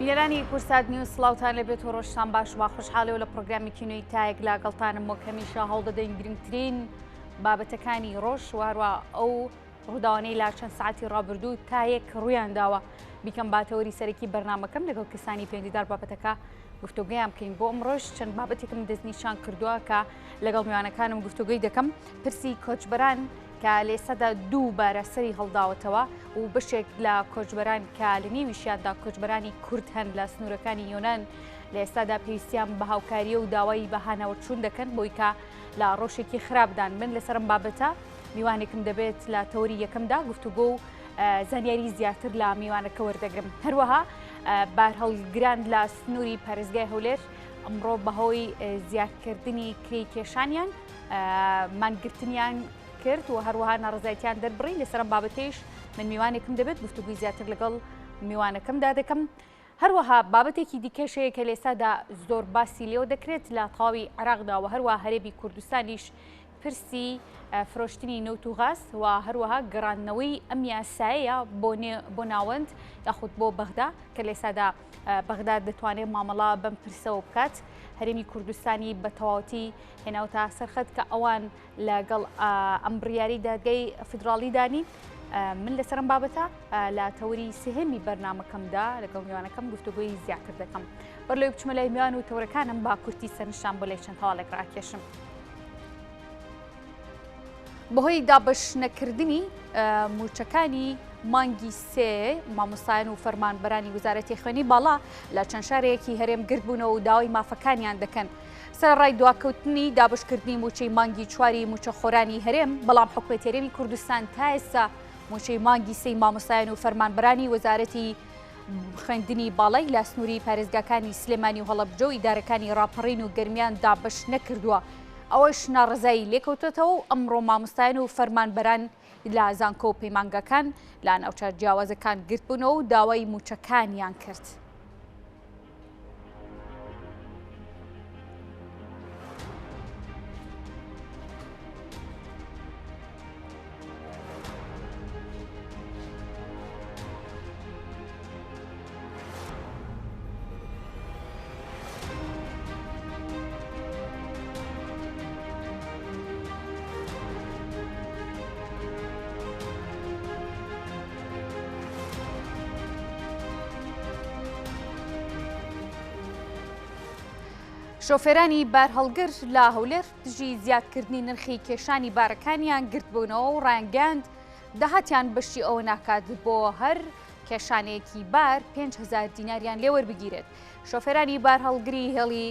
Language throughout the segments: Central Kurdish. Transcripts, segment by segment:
میلانی کورسات نیوز سڵاوتان لەبێت و ڕۆژتان باش وا خۆشحاڵەوە لە پرۆگرامی کینۆی تایەک لاگەڵتانم بۆ کەمیشە هەڵدەدەین گرنگترین بابەتەکانی ڕۆژ واروە ئەو ڕووداوانەی لا چەند ساعتی ڕابردوو تایەک ڕوویان داوە بیکەم باتەوەری سەرەکی بەرنامەکەم لەگەڵ کەسانی پەیوەندیدار بابەتەکە گفتوگویان بکەین بۆ ئەمڕۆژ چەند بابەتێکم دەستنیشان کردووە کە لەگەڵ میوانەکانم گفتوگوی دەکەم پرسی کۆچبەران کە لە ئێستادا دوو بارە سەری هەڵداوەتەوە و بەشێک لە کۆچبەران کە لە نێویشیاندا کۆچبەرانی کورد هەن لە سنوورەکانی یۆنان لە ئێستادا پێویستیان بە هاوکاریە و داوای بەهانەوەچوون دەکەن بۆی کە لە ڕۆژێکی خراپدان من لەسەرم بابەتە میوانێکم دەبێت لە تەوری یەکەمدا گفتوگۆ و زانیاری زیاتر لە میوانەکە وەردەگرم هەروەها بارهەڵگران لە سنووری پارێزگای هەولێر ئەمڕۆ بەهۆی زیادکردنی کرێی کێشانیان مانگرتنیان کرد و هەروەها ناڕزایەتیان دەربڕی لەسەرم بابەتەیش من میوانێکم دەبێت گفتوگوی زیاتر لەگەڵ میوانەکەمدا دەکەم هەروەها بابەتێکی دیکەشەیە کە لە ئێستادا زۆر باسی لێوە دەکرێت لە تەواوی عێراقدا و هەروەها هەرێمی کوردستانیش پرسی فرۆشتنی نەوت و غاز و هەروەها گەڕاندنەوەی ئەم یاسایەیە بۆ ناوەند یاخود بۆ بەغدا کە لە ئێستادا بەغدا دەتوانێت مامەڵا بەم پرسەوە بکات هەرێمی کوردستانی بە تەواوەتی هێناوتە سەرخەت کە ئەوان لەگەڵ ئەم بڕیاری دادگای فیدراڵی دانی من لەسەرم بابەتە لە تەوری سێهەمی بەرنامەکەمدا لەگەڵ میوانەکەم گفتوگوی زیاتر دەکەم بەرلەوەی بچمە لای میوان و تەورەکانم با کورتی سەرنشان بۆ لای چەند هەواڵێک ڕاکێشم بەهۆی دابش نەکردنی موچەکانی مانگی سێ مامۆستایان و فەرمانبەرانی وزارەتی خوێنی باڵا لە چەند شارێکی هەرێم گرتبوونەوە و داوای مافەکانیان دەکەن سەرڕای دواکەوتنی دابشکردنی موچەی مانگی چواری موچەخۆرانی هەرێم بەڵام حکومەتی هەرێمی کوردستان تا ئێستا موچەی مانگی سێی مامۆستایان و فەرمانبەرانی وزارەتی خوێندنی باڵای لە سنووری پارێزگاکانی سلێمانی و هەڵەبجە و ئیدارەکانی ڕاپەڕین و گەرمیان دابش نەکردووە ئەوەش ناڕزایی لێکەوتێتەوە و ئەمڕۆ مامۆستایان و فەرمانبەران لە زانکۆ و پەیمانگەکان لە ناوچە جیاوازەکان گرتبوونەوە و داوای موچەکانیان کرد. شۆفێرانی بار هەڵگر لە هەولێر دژی زیادکردنی نرخی کێشانی بارەکانیان گرتبوونەوە و ڕایانگەاند داهاتیان بەشی ئەوە ناکات بۆ هەر کێشانەیەکی بار 5,000 دیناریان لێ وەربگیرێت شۆفێرانی بار هەڵگری هێڵی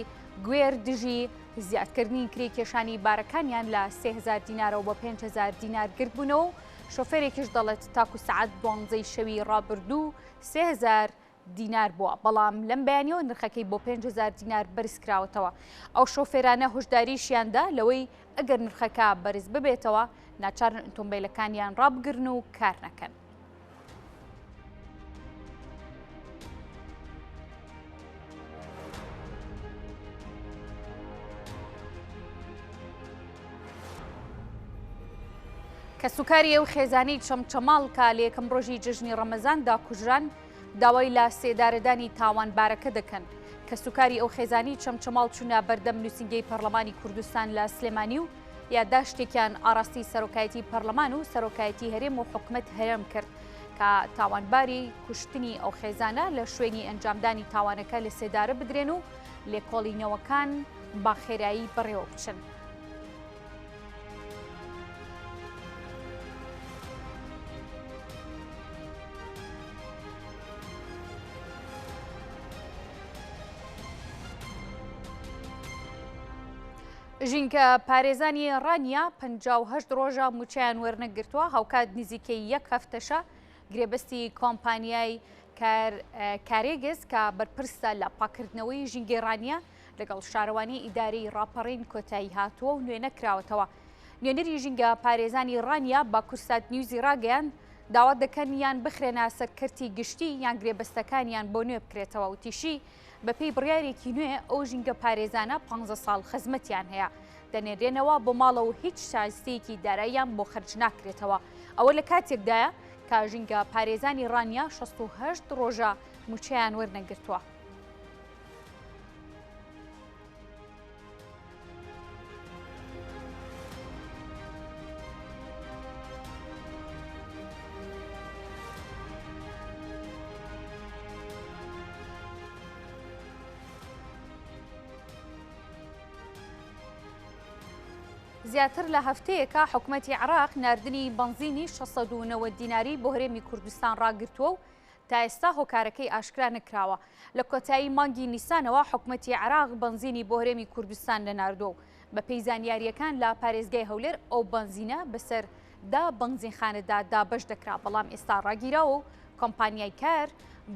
گوێر دژی زیادکردنی کری کێشانی بارەکانیان لە 3,000 دینارەوە بۆ 5,000 دینار گرتبوونەوە شۆفێرێکیش دەڵێت تاکو سعات 12 شەوی ڕابردوو 3,000 دینار بووە بەڵام لەم بەیانیەوە نرخەکەی بۆ 5,000 دینار بەرز کراوەتەوە ئەو شۆفێرانە هۆشداریشیاندا لەوەی ئەگەر نرخەکە بەرز ببێتەوە ناچارن ئۆتۆمبیلەکانیان ڕابگرن و کار نەکەن. کە سوکاری ئەو خێزانی چەمچەماڵ کە لە یەکەم ڕۆژی جژنی ڕەمەزاندا کوژران داوای لا سێدارەدانی تاوانبارەکە دەکەن کە سوکاری ئەو خێزانی چەمچەماڵ چوونە بەردەم نووسینگەی پەرلەمانی کوردستان لە سلێمانی و یادداشتێکیان ئاڕاستی سەرۆکایەتی پەرلەمان و سەرۆکایەتی هەرێم و حکومەت هەرێم کرد کە تاوانباری کوشتنی ئەو خێزانە لە شوێنی ئەنجامدانی تاوانەکە لە سێدارە بدرێن و لێکۆڵینەوەکان با خێرایی بڕێوە بچن. ژینکە پارێزانی ڕانیا 58 ڕۆژە موچیان وەرنەگرتووە هاوکات نزیکەی یەک هەفتەشە گرێبەستی کۆمپانیای کارێگز کە بەرپرسە لە پاکردنەوەی ژینگەی ڕانیا لەگەڵ شارەوانی ئیدارەی ڕاپەڕین کۆتایی هاتووە و نوێنە کراوەتەوە نوێنەری ژینگە پارێزانی ڕانیا با کورسات نیوزی ڕاگەیان داوا دەکەن یان بخرێنە سەرکەرتی گشتی یان گرێبەستەکانیان بۆ نوێ بکرێتەوە و تیشی بەپێی بڕیارێکی نوێ ئەو ژینگە پارێزانە 15 ساڵ خزمەتیان هەیە دەنێرێنەوە بۆ ماڵەوە هیچ شایستەیەکی داراییان بۆ خەرج ناکرێتەوە ئەوە لە کاتێکدایە کە ژینگە پارێزانی ڕانیا 68 ڕۆژە موچەیان وەرنەگرتووە. زیاتر لە هەفتەیەکە حکوومەتی عراق ناردنی بنزینی 690 دیناری بۆ هەرێمی کوردستان ڕاگرتووە و تا ئێستا هۆکارەکەی ئاشکرا نەکراوە. لە کۆتایی مانگی نیسانەوە حکوومەتی عراق بنزینی بۆ هەرێمی کوردستان لەناردووە و بە پێی زانیاریەکان لە پارێزگای هەولێر ئەو بنزینە بەسەردا بنزینخانەدا دابەش دەکرا، بەڵام ئێستا ڕاگیراوە و کۆمپانیای کار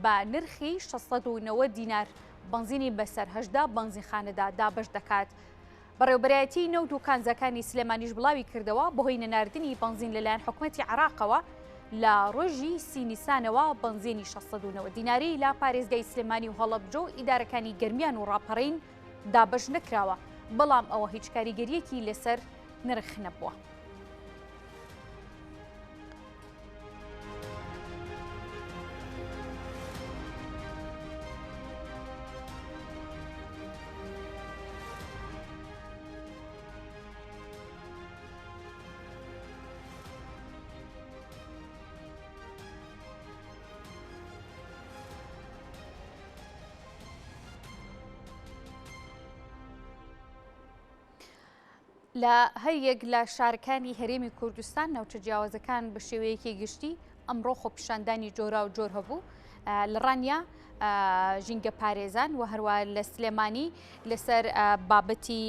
بە نرخی 690 دینار بنزینی بەسەر 18 بنزینخانەدا دابەش دەکات. بەڕێوەبەرایەتی نەوت و کانزەکانی سلێمانیش بڵاوی کردەوە بەهۆی نەناردنی بنزین لەلایەن حکوومەتی عراقەوە لە ڕۆژی 30 نیسانەوە بنزینی 690 دیناری لە پارێزگای سلێمانی و هەڵەبجە و ئیدارەکانی گەرمیان و ڕاپەڕین دابەش نەکراوە، بەڵام ئەوە هیچ کاریگەریەکی لەسەر نرخ نەبووە. لە هەر یەک لە شارەکانی هەرێمی کوردستان ناوچە جیاوازەکان بە شێوەیەکی گشتی ئەمڕۆ خۆپیشاندانی جۆرا و جۆر هەبوو. لە ڕانیا ژینگە پارێزان و هەروە لە سلێمانی لەسەر بابەتی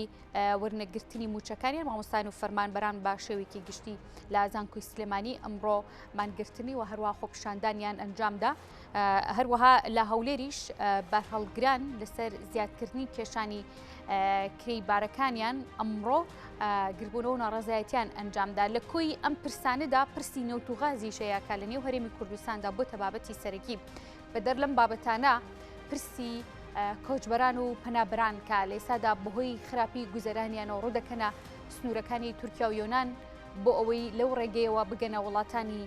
وەرنەگرتنی موچەکانیان مامۆستان و فەرمانبەران بە شێوەیەکی گشتی لە ئازانکۆی سلێمانی ئەمڕۆ مانگرتنی و هەروە خۆپیشاندانیان ئەنجامدا. هەروەها لە هەولێریش بەرهەڵگران لەسەر زیادکردنی کێشانی کرێی-بارەکانیان ئەمڕۆ گربوونەوە و ناڕەزایەتیان ئەنجامدا. لە کۆی ئەم پرسانەدا پرسی نەوت و غازی شەیاکە لە نێو هەرێمی کوردستاندا بۆتە بابەتی سەرەکی. بەدەر لەم بابەتانە پرسی کۆچبەران و پەنابەران کە لە ئێستادا بەهۆی خراپی گوزەرانیانەوە ڕوودەکەنە سنوورەکانی تورکیا و یۆنان بۆ ئەوەی لەو ڕێگەیەوە بگەنە وڵاتانی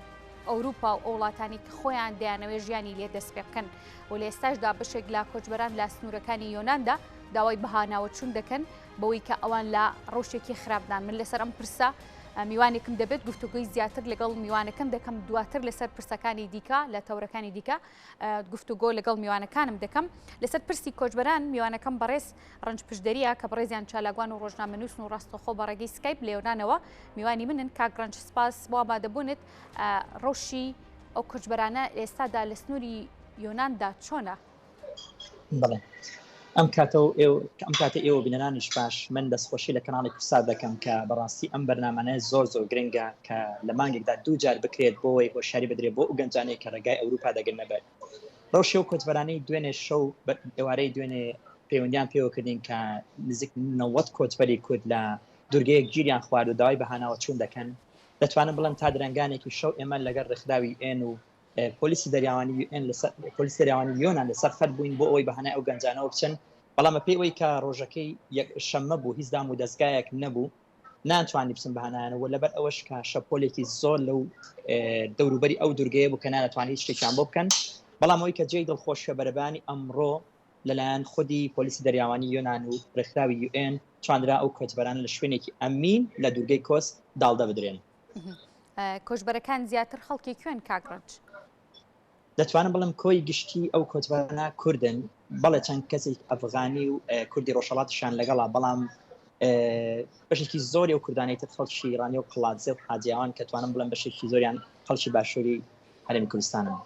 ئەوروپا و وڵاتانی کە خۆیان دەیانەوێ ژیانی لێ دەست پێ بکەن و لە ئێستاشدا بەشێک لە کۆچبەران لە سنوورەکانی یۆناندا داوای بەهاناوە چوون دەکەن بەوەی کە ئەوان لە ڕۆژێکی خراپدان. من لەسەر ئەم پرسە میوانێکم دەبێت گفتوگوی زیاتر لەگەڵ میوانەکەم دەکەم، دواتر لەسەر پرسەکانی دیکە لە تەورەکانی دیکە گفتوگۆ لەگەڵ میوانەکانم دەکەم. لەسەر پرسی کۆچبەران میوانەکەم بەڕێز ڕنج پشدەریە کە بەڕێزیان چالاگوان و ڕۆژنامەنووسن و ڕاستەخۆ بە ڕێگەی سکایپ لە یۆنانەوە میوانی منن. کاک ڕنج سپاس بۆ ئامادەبوونت. ڕۆژی ئەو کۆچبەرانە ئێستادا لە سنووری یۆناندا چۆنە؟ بەڵێ ئەم کاتە ئێوە بینەرانیش باش من دەستخۆشی لە کەناڵی کوسا دەکەم کە بەڕاستی ئەم بەرنامانە زۆر گرنگە کە لە مانگێکدا 2 جار بکرێت بۆەوەی هۆشیاری بدرێت بۆ ئەو گەنجانەی کە ڕێگای ئەوروپا دەگەن نەبێت. ڕۆژی و کۆچبەرانەی دوێنێ شەو ئێوارەی دوێنێ پەیوەندیان پێوەکردین کە نزیک 90 کۆچبەری کورد لە دوورگەیەک گیریان خوارد و داوای بەهاناوە چوون دەکەن. دەتوانم بڵم تا درەنگانێکی شەو ئێمە لەگەڵ ڕێکخراوی ئێن و پۆلیسی دەریاوانی یۆنان لەسەر خەت بووین بۆ ئەوەی بەهانای ئەو گەنجانەوە بچن. بەڵام پێی کە ڕۆژەکەی شەممە بوو هیچ دام و دەستگایەک نەبوو نانتوانی بچن بەهانایانەوە لەبەر ئەوەش کە شەپۆلێکی زۆر لەو دەوروبەری ئەو دوورگەیە بوو کە ناتوانانی شتێکیان بۆ بکەن. بەڵام ئەوەی کە جێی دڵخۆشە بەرەبانی ئەمڕۆ لەلایەن خودی پۆلیسی دەریاوانی یۆنان و ڕێکخراوی UN چاندرا ئەو کۆچبەران لە شوێنێکی ئەمین لە دوورگەی کۆس داڵدە بدرێن. کۆچبەرەکان زیاتر خەڵکی کوێن کاک ڕەنج؟ دەتوانم بڵم کۆی گشتی ئەو کۆچبەرانە کوردن، بەڵێ چەند کەسێک ئەفغانی و کوردی ڕۆژهەڵاتیشان لەگەڵا، بەڵام بەشێکی زۆری و کوردانەی تر خەڵکی ڕانی و قڵاتزێ و حاجیاوان کە توانم بڵم بەشێکی زۆریان خەڵکی باشووری هەرێمی کوردستانن.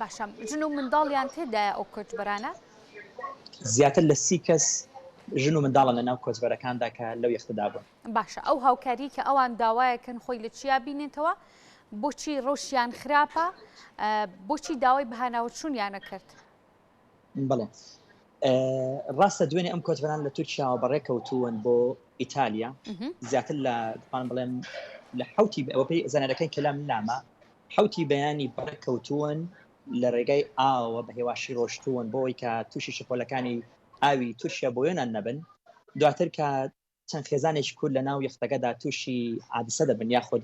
باشە ژن و منداڵیان تێدایە ئەو کۆچبەرانە؟ زیاتر لە 30 کەس ژن و منداڵن لە ناو کۆچبەرەکاندا کە لەو یەختەدا بوون. باشە ئەو هاوکاری کە ئەوان داوایەکەن خۆی لە چیا بینێتەوە بۆچی ڕۆژیان خراپە بۆچی داوای بەهاناوە چوونیانە کرد؟ بڵێ ڕاستە دوێنێ ئەم کۆچبەران لە تورکیاوە بەڕێکەوتوون بۆ ئیتالیا زیاتر لە بڵێم لە حوتی ئەوەی زانەرەکەی کەلام لامە حوتی بەیانی بەڕێکەوتوون لە ڕێگای ئاوە بە هێواشی ڕۆشتوون بۆی کە تووشی شەپۆلەکانی ئاوی تورکیا بۆ یۆنان نەبن. دواتر کە چەند خێزانێکی کورد لە ناو یەختەکەدا تووشی عادسە دەبن یاخود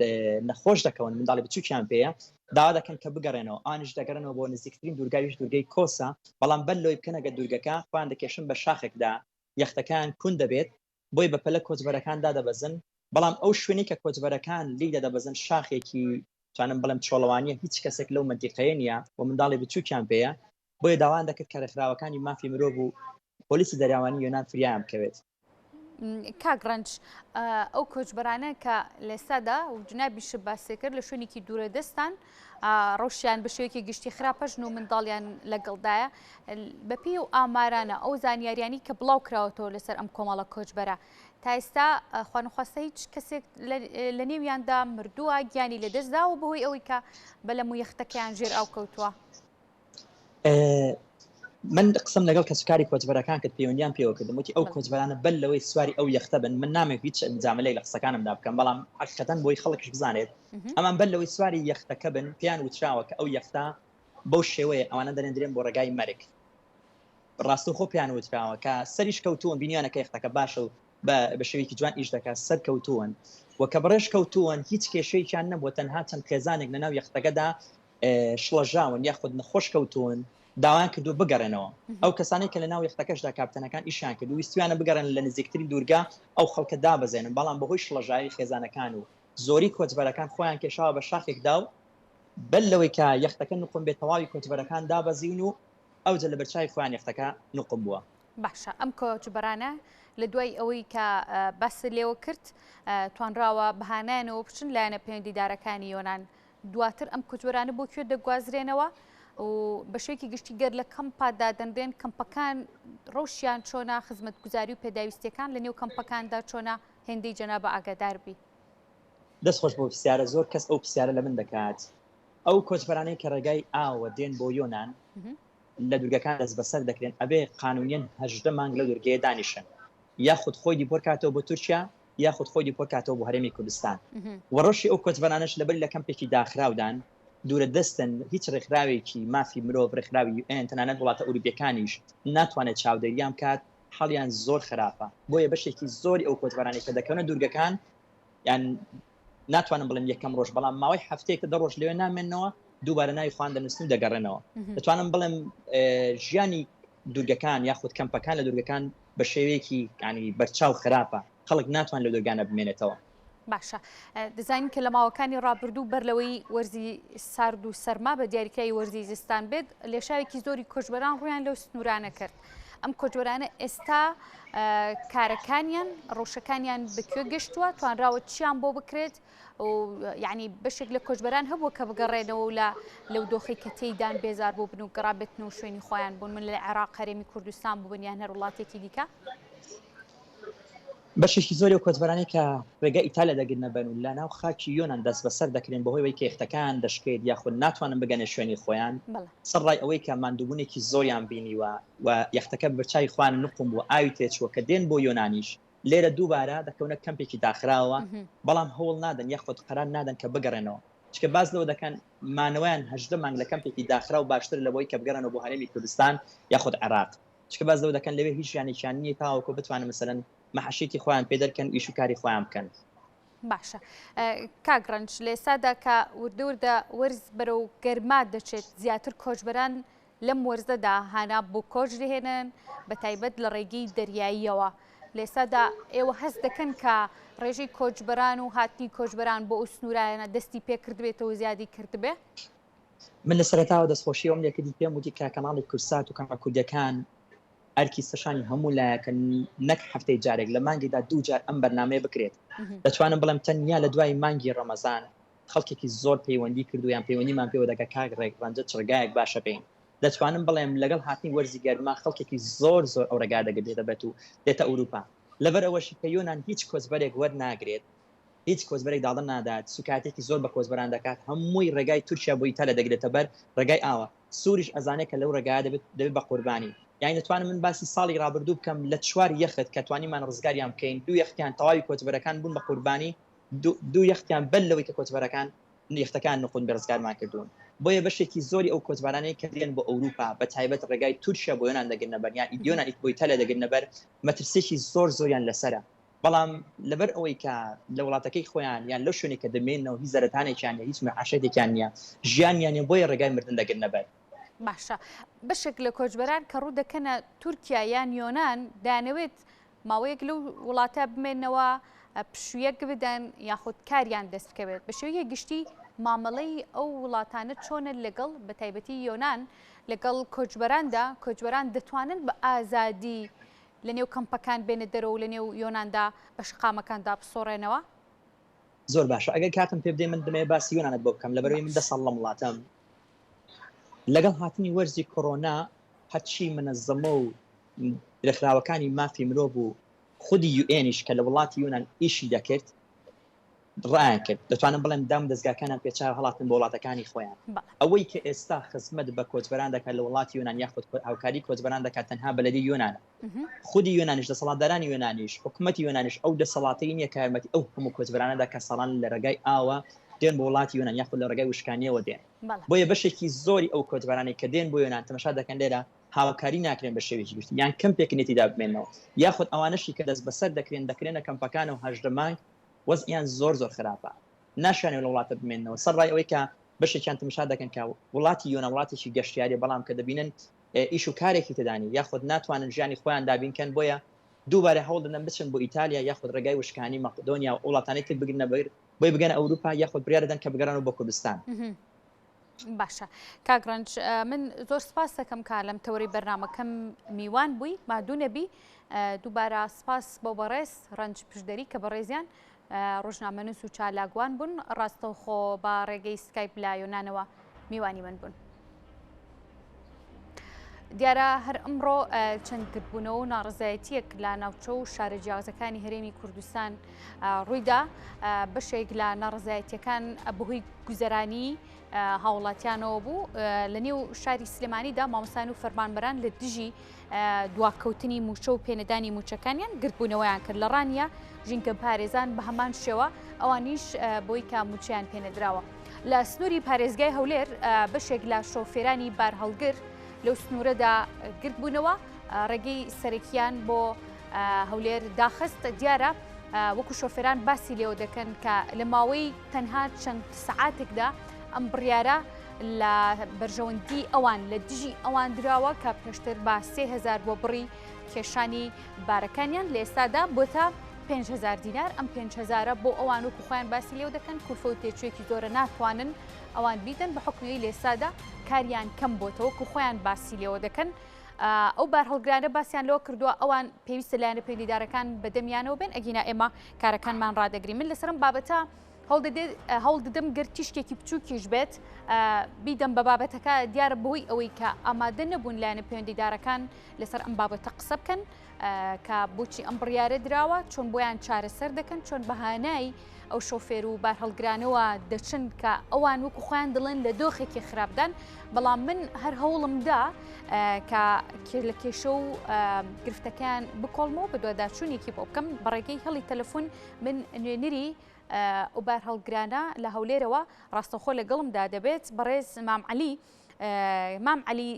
نەخۆش دەکەون منداڵی بچووکیان پێەیە داوا دەکەن کە بگەڕێنەوە ئانیش دەگەڕێنەوە بۆ نزیکترین دوورگاویش دوورگەی کۆسە بەڵام بەر لەوەی بکەنەگە دوورگەکە خۆیان دەکێشن بە شاخێکدا یەختەکان کون دەبێت بۆی بەپەلە کۆچبەرەکاندا دەبەزن بەڵام ئەو شوێنی کە کۆچبەرەکان لی دەبەزن شاخێکی توانم بڵم چۆڵەوانیە هیچ کەسێک لەو مەنتیقەیە نییە و منداڵی بچووکیان پێەیە بۆیە داوان دەکرد کە ڕێکخراوەکانی مافی مرۆڤ و پۆلیسی دەریاوانی یۆنان فریان بکەوێت. کاگڕنج ئەو کۆچبەرانە کە لێسادا و جنابیش باسی کرد لە شوێنێکی دوورە دەستان ڕۆشیان بە شێوەیەکی گشتی خراپەژن و منداڵیان لەگەڵدایە بەپی و ئامارانە ئەو زانیاریانی کە بڵاو کراوەتەوە لەسەر ئەم کۆمەڵە کۆچبەرە تا ئێستا خوانخواستە هیچ کەسێک لە نێویاندا مردووە گیانی لەدەستدا و بەهۆی ئەوەی کە بە لە مویەختەکەیان ژێر ئاو کەوتووە. من قسم لەگەڵ کەسوکاری کۆچبەرەکان کرد پەیوەندیان پێوە کردم وتی ئەو کۆچبەرانە بەر لەوەی سواری ئەو یەختە بن من نامێک هیچ ئەنجامەی لە قسەکانمدا بکەم بەڵام حقیقەتەن بۆی خەڵکیش بزانێت ئەمان بەر لەوەی سواری یەختەکە بن پێیان وتراوە کە ئەو یەختە بەو شێوەیە ئەوانە دەنێندرێن بۆ ڕێگای مەرگ ڕاستەوخۆ پێیان وتراوە کە سەریش کەوتوون بینیانە کە یەختەکە باشە و بە شێوەیەکی جوان ئیش دەکات سەر کەوتوون و کە بڕێژ کەوتوون هیچ کێشەیەکیان نەبووە تەنها چەند خێزانێک لەناو یەختەکەدا شڵەژاون یاخود نەخۆش کەوتوون داوان کردو بگەڕێنەوە ئەو کەسانی کە لە ناو یەختەکەشدا کاپتەنەکان ئیشان کرد و ویستیانە بگەڕێن لە نزیکترین دوورگا ئەو خەڵکە دابەزێنن بەڵام بەهۆی شڵەژاوی خێزانەکان و زۆری کۆچبەرەکان خۆیان کێشاوە بە شاخێکدا و بەر لەوەی کە یەختەکە نوقم بێت تەواوی کۆچبەرەکان دابەزین و ئەوجە لە بەرچاوی خۆیان یەختەکە نوقم بووە. باشە ئەم کۆچبەرانە لە دوای ئەوەی کە باس لێوە کرد توانراوە بەهانانەوە بچن لایەنە پەیوەندیدارەکانی یۆنان دواتر ئەم کۆچبەرانە بۆ کوێ دەگوازرێنەوە و بەشێکی گشتی گەر لە کەمپادا دەنرێن کەمپەکان ڕۆشیان چۆنا خزمەتگوزاری و پێداویستیەکان لە نێو کەمپەکاندا چۆنا هێندەی جەنابە ئاگاداربی. دەستخۆش بۆ پرسیارە زۆر کەس ئەو پرسیارە لە من دەکات ئەو کۆچبەرانەی کە ڕێگای ئاوە دێن بۆ یۆنان لە دوورگەکان دەست بەسەر دەکرێن ئەبێ قانونیان 18 مانگ لە دوورگەیە دانیشن یاخود خۆی دیپۆرکاتەوە بۆ تورکیا یاخود خۆی دیپۆرکاتەوە بۆ هەرێمی کوردستان و ڕۆژی ئەو کۆچبەرانەش لەبەر لە کەمپێکی داخراودان دوورە دەستن هیچ ڕێکخراوێکی مافی مرۆڤ ڕێکخراوی UN تەنانەت وڵاتە ئەوروپیەکانیش ناتوانێت چاودێریان کات حەڵیان زۆر خراپە بۆیە بەشێکی زۆری ئەو کۆچبەرانی کە دەکەونە دوورگەکان یان ناتوانم بڵێم یەکەم ڕۆژ بەڵام ماوەی هەفتەیەکە دە ڕۆژ لەوێ نامێنەوە دووبارە ناوی خوان دەنووسن و دەگەڕێنەوە دەتوانم بڵێم ژیانی دوورگەکان یاخود کەمپەکان لە دوورگەکان بە شێوەیەکی ینی بەرچاو خراپە خەڵک ناتوان لە دوورگانە بمێنێتەوە. باشە دەزانین کە لە ماوەکانی ڕابردوو بەرلەوەی وەرزی سارد و سەرما بە دیاریکای وەرزی زستان بێت لێشاوێکی زۆری کۆچبەران ڕویان لەو سنوورانە کرد ئەم کۆچبەرانە ئێستا کارەکانیان ڕۆژەکانیان بەکوێ گەشتووە توانراوە چیان بۆ بکرێت و یعنی بەشێک لە کۆچبەران هەبووە کە بگەڕێنەوە و لەو دۆخی کە تێیدان بێزار بۆ بن و گەڕابێتنەوە شوێنی خۆیان بوون من لە عێراق هەرێمی کوردستان بووبن یان هەر وڵاتێکی دیکە بەشێکی زۆری و کۆچبەرانی کە ڕێگە ئیتالیا دەگرنە بن و لە ناو خاکی یۆنان دەست بەسەر دەکرێن بەهۆی ئەوەی کە یەختەکان دەشکێت یاخود ناتوانن بگەنە شوێنی خۆیان سەرڕای ئەوەی کە ماندووبوونێکی زۆریان بینیوە و یەختەکە بەرچاوی خوان نقم بوو ئاوی تێچووە کە دێن بۆ یۆنانیش لێرە دووبارە دەکەونە کەمپێکی داخراوە بەڵام هەوڵ نادەن یاخود قەرار نادەن کە بگەڕێنەوە چکە باز لەوە دەکەن مانەوەیان 18 مانگ لە کەمپێکی داخرا و باشتر لەبەوەی کە بگەڕێنەوە بۆ هەرێمی کوردستان یاخود عێراق چکە باز لەوە دەکەن لەوێ هیچ یانێکیان نییە تاوەکو بتوانن مەسەلەن مەحەشێتی خۆیان پێ دەرکەن ئیش و کاری خۆیان بکەن. باشە کاگڕنج لێسادا کە وردەوردە وەرز بەرەو گەرما دەچێت زیاتر کۆچبەران لەم وەرزەدا هانا بۆ کۆچ دەهێنن بە تایبەت لە ڕێگەی دەریاییەوە لێسادا ئێوە هەست دەکەن کە ڕێژەی کۆچبەران و هاتنی کۆچبەران بۆ ئەو سنوورانە دەستی پێ کردبێتەوە زیادی کردبێ من لە سەرەتاوە دەستخۆشیەوەم لێکردی پێم وتی کە کەناڵی کورسات و کەمە کوردەکان ئەرکی سەشانی هەموو لایەکە نەک هەفتەی جارێک لە مانگیدا 2 جار ئەم بەرنامەیە بکرێت دەتوانم بڵێم تەنیا لە دوای مانگی ڕەمەزان خەڵکێکی زۆر پەیوەندی کردویان پەیوەندیمان پێوە دەکە کاک ڕێکڕەنجە چڕگایەک باشە پێین دەتوانم بڵێم لەگەڵ هاتنی وەرزی گەرما خەڵکێکی زۆر ئەو ڕێگا دەگەێتە بێت و دێتە ئەوروپا لەبەر ئەوەشی کە یۆنان هیچ کۆچبەرێک وەرناگرێت هیچ کۆچبەرێک داڵن نادات سوکاتێکی زۆر بە کۆچبەران دەکات هەمووی ڕێگای تورکیا بۆ ئیتالیا دەگرێتە بەر ڕێگای ئاوە سووریش ئەزانێت کە لەو ڕێگایە دەبێت بە قوربانی یعنی دەتوانم من باسی ساڵی ڕابردوو بکەم لە 4 یەخت کە توانیمان ڕزگاریان بکەین 2 یەختیان تەواوی کۆچبەرەکان بوون بە قوربانی 2 یەختیان بەر لەوەی کە کۆچبەرەکان یەختەکان نقود بە ڕزگارمان کردوون بۆیە بەشێکی زۆری ئەو کۆچبەرانەی کە دێن بۆ ئەوروپا بە تایبەت ڕێگای تورکیا بۆ یۆنان دەگرنە بەر یان ئیدیۆنان بۆ ئیتالیا دەگرنە بەر مەترسێکی زۆریان لەسەرە بەڵام لەبەر ئەوەی کە لە وڵاتەکەی خۆیان یان لەو شوێنێک کە دەمێنەوە هیچ زەرەتانێکیان هیچ معاشەتێکیان نییە ژیانیان بۆی ڕێگای مردن دەگرن نەبەر. باشە بەشێک لە کۆچبەران کە ڕوو دەکەنە تورکیا یان یۆناان دانەوێت ماوەیەک لەو وڵاتە بمێنەوە پشوویەک بدەن یاخود کاریان دەست بکەوێت بە شێوەیە گشتی مامەڵەی ئەو وڵاتانە چۆنە لەگەڵ بە تایبەتی یۆناان لەگەڵ کۆچبەران دەتوانن بە ئازادی لە نێو کەمپەکان بێنە دەرەوە لە نێو یۆنااندا بە شقامەکاندا بسۆڕێنەوە. زۆر باشە ئەگەر کاتم پێ بدەی من دەمێ باسی یۆناانت بۆ بکەم لەبەرەوەی من 10 ساڵ لە وڵاتم لەگەڵ هاتنی وەرزی کۆڕۆنا هەچی منەزەمە و درێخراوەکانی مافی مرۆڤ و خودی یوئێنیش کە لە وڵاتی یۆناان ئیشی دەکرد ڕایان کرد دەتوانم بڵێم دام دەستگاکانان پێچاو هەڵاتن بۆ وڵاتەکانی خۆیان ئەوەی کە ئێستا خزمەت بە کۆچبەران دەکات لە وڵاتی یۆناان یاخود هاوکاری کۆچبەران دەکات تەنها بەلەدی یۆناانە خودی یۆناانیش دەسەڵاتدارانی یۆناانیش حکوومەتی یۆناانیش ئەو دەسەڵاتی نییە کە یارمەتی ئەو هەموو کۆچبەرانەدا کە ساڵان لە ڕێگای ئاوە دێن بۆ وڵاتی یۆناان یاخود لە ڕێگای وشکانیەوە دێن بۆیە بەشێکی زۆری ئەو کۆچبەرانی کە دێن بۆ یۆناان تەماشا دەکەن لێرە هاوکاری ناکرێن بە شێوێکی گشتی یان کەمپێکنێتیدا بمێنەوە یاخود ئەوانەشی کە دەست بەسەر دەکرێنە کەمپەکان و هەژدەمانگ وەزئیان زۆر خراپە ناشانێ لە وڵاتە بمێنەوە سەر ڕای ئەوەی کە بەشێکیان تەماشا دەکەن کە وڵاتی یۆناان وڵاتێکی گەشتیاری بەڵام کە دەبینن ئیش و کارێکی تدانی یاخود ناتوانن ژیانی خۆیان دابینکەن بۆیە دووبارە هەوڵ دەدەن بچن بۆ ئیتالیا یاخود ڕێگای وشکانی مەقدۆنیا و وڵاتانی تر بگرنە بەر بۆی بگەنە ئەوروپا یاخود بڕیاردەدەن کە بگەڕن بۆ کوردستان. باشە کاگڕنج من زۆر سپاس دەکەم کا لەم تەوەری بەرنامەکەم میوان بووی مادوو نەبی دووبارە سپاس بۆ بەڕێز ڕەنج پشدەری کە بەڕێزیان ڕۆژنامەنووس و چالاگوان بوون ڕاستەوخۆ بە ڕێگەی سکایپ لا یۆناانەوە میوانی من بوون. دیارە هەر ئەمڕۆ چەند گرتبوونەوە و ناڕزایەتیەک لە ناوچە و شارە جیاوازەکانی هەرێمی کوردستان ڕوویدا بەشێک لە ناڕزایەتیەکان بەهۆی گوزەرانی هاوڵاتیانەوە بوو لە نێو شاری سلێمانیدا مامۆستان و فەرمانبەران لە دژی دواکەوتنی موچە و پێنەدانی موچەکانیان گرتبوونەوەیان کرد لە ڕانیە ژینکە پارێزان بە هەمان شێوە ئەوانیش بۆی کا موچیان پێنەدراوە لە سنووری پارێزگای هەولێر بەشێک لە شۆفێرانی بار هەڵگر لەو سنوورەدا گرت بوونەوە ڕێگەی سەرەکیان بۆ هەولێر داخست دیارە وەکو شۆفێران باسی لێوە دەکەن کە لە ماوەی تەنها چەند سەعاتێکدا ئەم بڕیارە لە بەرژەوەندی ئەوان لە دژی ئەوان دراوە کە پێشتر بە 3000 بۆ بڕی کێشانی بارەکانیان لە ئێستادا بۆتە 5000 دینار ئەم 5000 بۆ ئەوان وەکو خۆیان باسی لێو دەکەن کورفە و تێچوێکی زۆرە ناتوانن ئەوان بیدەن بە حکومی لە ئێستادا کاریان کەم بۆتەوە وەکو خۆیان باسی لێوە دەکەن ئەو بار هەڵگرانە باسییان لەوە کردووە ئەوان پێویستە لایەنە پەیوەندیدارەکان بەدەمیانەوە بن ئەگینا ئێمە کارەکانمان ڕدەگری من لەسەرم بابەتە هەوڵ دەدەم گەر تیشکێکی بچووکیش بێت بیدەم بە بابەتەکە دیارە بۆی ئەوەی کە ئامادە نەبوون لایەنە پەیوەندیدارەکان لەسەر ئەم بابەتە قسە بکەن کە بۆچی ئەم بڕیارە دراوە چۆن بۆیان چارەسەر دەکەن چۆن بەهانای ئەو شۆفێر و بار هەڵگرانەوە دەچن کە ئەوان وەکو خۆیان دڵێن لە دۆخێکی خراپدان بەڵام من هەر هەوڵمدا کە لە کێشە و گرفتەکان بکۆڵمەوە بە دوواداچوونێکی بۆ بکەم بەڕێگەی هەڵی تەلەفۆن من نوێنەری ئەو بار هەڵگرانە لە هەولێرەوە ڕاستەخۆ لەگەڵمدا دەبێت بەڕێز مام عەلی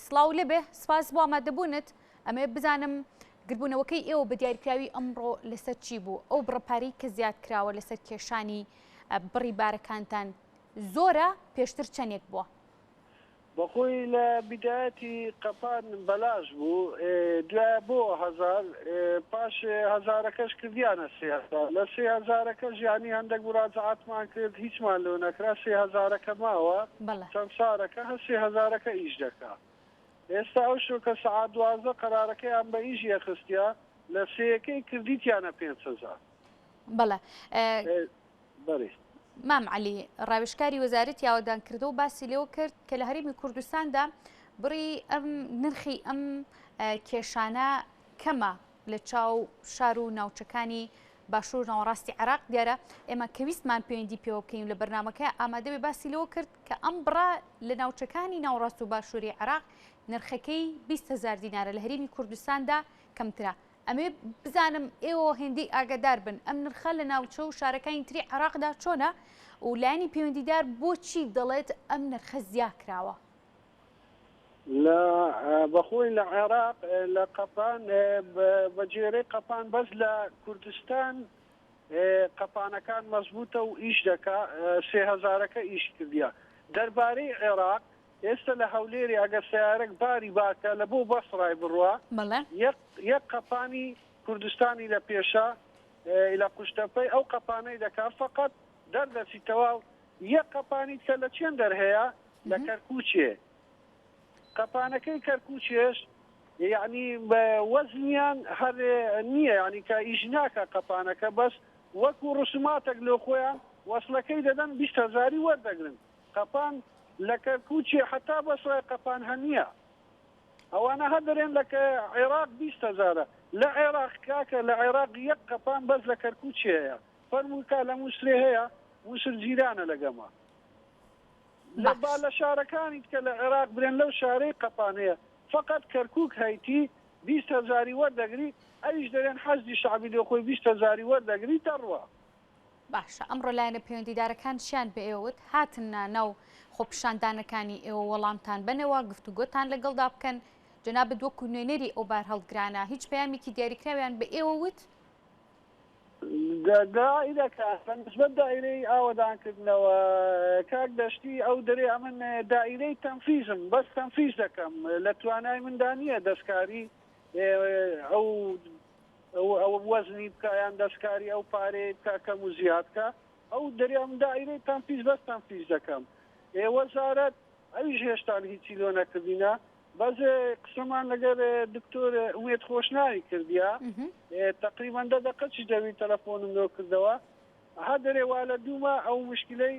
سڵاو لەبێ سپاس بۆ ئامادەبوونت ئەمێ بزانم گربوونەوەکەی ئێوە بە دیاریکراوی ئەمڕۆ لەسەر چی بوو ئەو بڕەپاری کە زیاد کراوە لەسەر کێشانی بڕی بارەکانتان زۆرە پێشتر چەندێک بووە بەخۆی لە بیدایەتی قەپان بەلاژ بوو دوای بۆ هەزار پاش هەزارەکەش کردیانە 3000 لە 3000ەکەش ینی هەندێک مراجعاتمان کرد هیچمان لەو نەکرا 3000ەکە ماوە چەند سارەکە هە 3000ەکە ئیش دەکات ئێستا ئەو شو کە سەعات 12 قەرارەکەیان بە ئیژیە خستیا لە سەیەکەی کردیتیانە 5000 بەڵێ بەڕێ مام عەلی ڕاوێژکاری وەزارەتی یاوەدانکردە و باسی لێوە کرد کە لە هەرێمی کوردستاندا بڕی ئەم نرخی ئەم کێشانە کەمە لە چاو شار و ناوچەکانی باشوور ناوەڕاستی عێراق دیارە ئێمە کەویستمان پەیوەندی پێوە بکەین لە بەرنامەکە ئامادە بێ باسی لەوە کرد کە ئەم بڕا لە ناوچەکانی ناوەڕاست و باشووری عێراق نرخەکەی 20000 دینارە لە هەرێمی کوردستاندا کەمترە ئەمێ بزانم ئێوە هێندەی ئاگادار بن ئەم نرخە لە ناوچە و شارەکانی تری عێراقدا چۆنە و لایەنی پەیوەندیدار بۆچی دەڵێت ئەم نرخە زیا کراوە لا بخوي العراق لقبان بجيري قبان بس لكردستان قپانەکان مەزبوطە و ئیش دەکا 3000ەکە ئیش کردیا دەربارەی عێراق ئێستا لە هەولێری ئەگەر سیارەك باری باکە لە بۆ بەسڕای بڕوە یەک قەپانی کوردستانی لە پێشە لە قوشتەپەی ئەو قەپانەی دەکات فقط دەردەچی تەواو یەک قەپانی کە لە چێن دەرهەیە لە کەرکوچێ قەپانەکەی کەرکوچێش یعنی وەزنیان هەر نییە ینی کە ئیش ناکە قەپانەکە بەس وەکو ڕسوماتێک لۆ خۆیان وەسلەکەی دەدەن 20,000 وەردەگرن قەپان لە کەرکوچێ حتا بەسڕای قەپان هەنیە ئەوانە هەدەرێن لە عێراق 20,000 لە عێراق کاکە لە عێراق یەک قەپان بەس لە کەرکوچێەیە فەرموویکە لە مووسێ هەیە مووسر جیرانە لەگەمە لە شارەکانی کە لە عێراق برێن لەو شارەی قەپانەیە فقط کەرکوک هەیتی 20,000 وەردەگری ئەویش دەرێن حەزی شعبی لێ خۆی 20,000 وەردەگری تەڕوە باشە ئەمڕۆ لایەنە پەیوەندیدارەکان شیان بە ئێوت هاتنە ناو خۆپشاندانەکانی ئێوە وەڵامتان بنەوە گفتوگۆتان لەگەڵدا بکەن جەنابەت وەکو نوێنەری ئەو بار هەڵگرانە هیچ پەیامێکی دیاریکراویان بە ئێوە وت دائیرەکە بەنسبەت دائیرەی ئاوەدانکردنەوە کاک دەشتی ئەو دەرێ ئەمن دائیرەی تەنفیزم بەس تەنفیز دەکەم لە توانای مندا نییە دەستکاری ئەو وەزنی بکایان دەستکاری ئەو پارەی بکە کەم و زیادکە ئەو دەرێ ئەم دائیرەی تەنفیز بەس تەنفیز دەکەم وەزارەت ئەویش هێشتا هیچی لۆ نەکردینە بەس قسەمان لەگەر دکتۆر ئومێد خۆشناوی کردیا تقریبان 10 دقەی دەوی تەلەفۆنم لۆ کردەوە ها دەرێ وا لە دوومە ئەو مشکلەی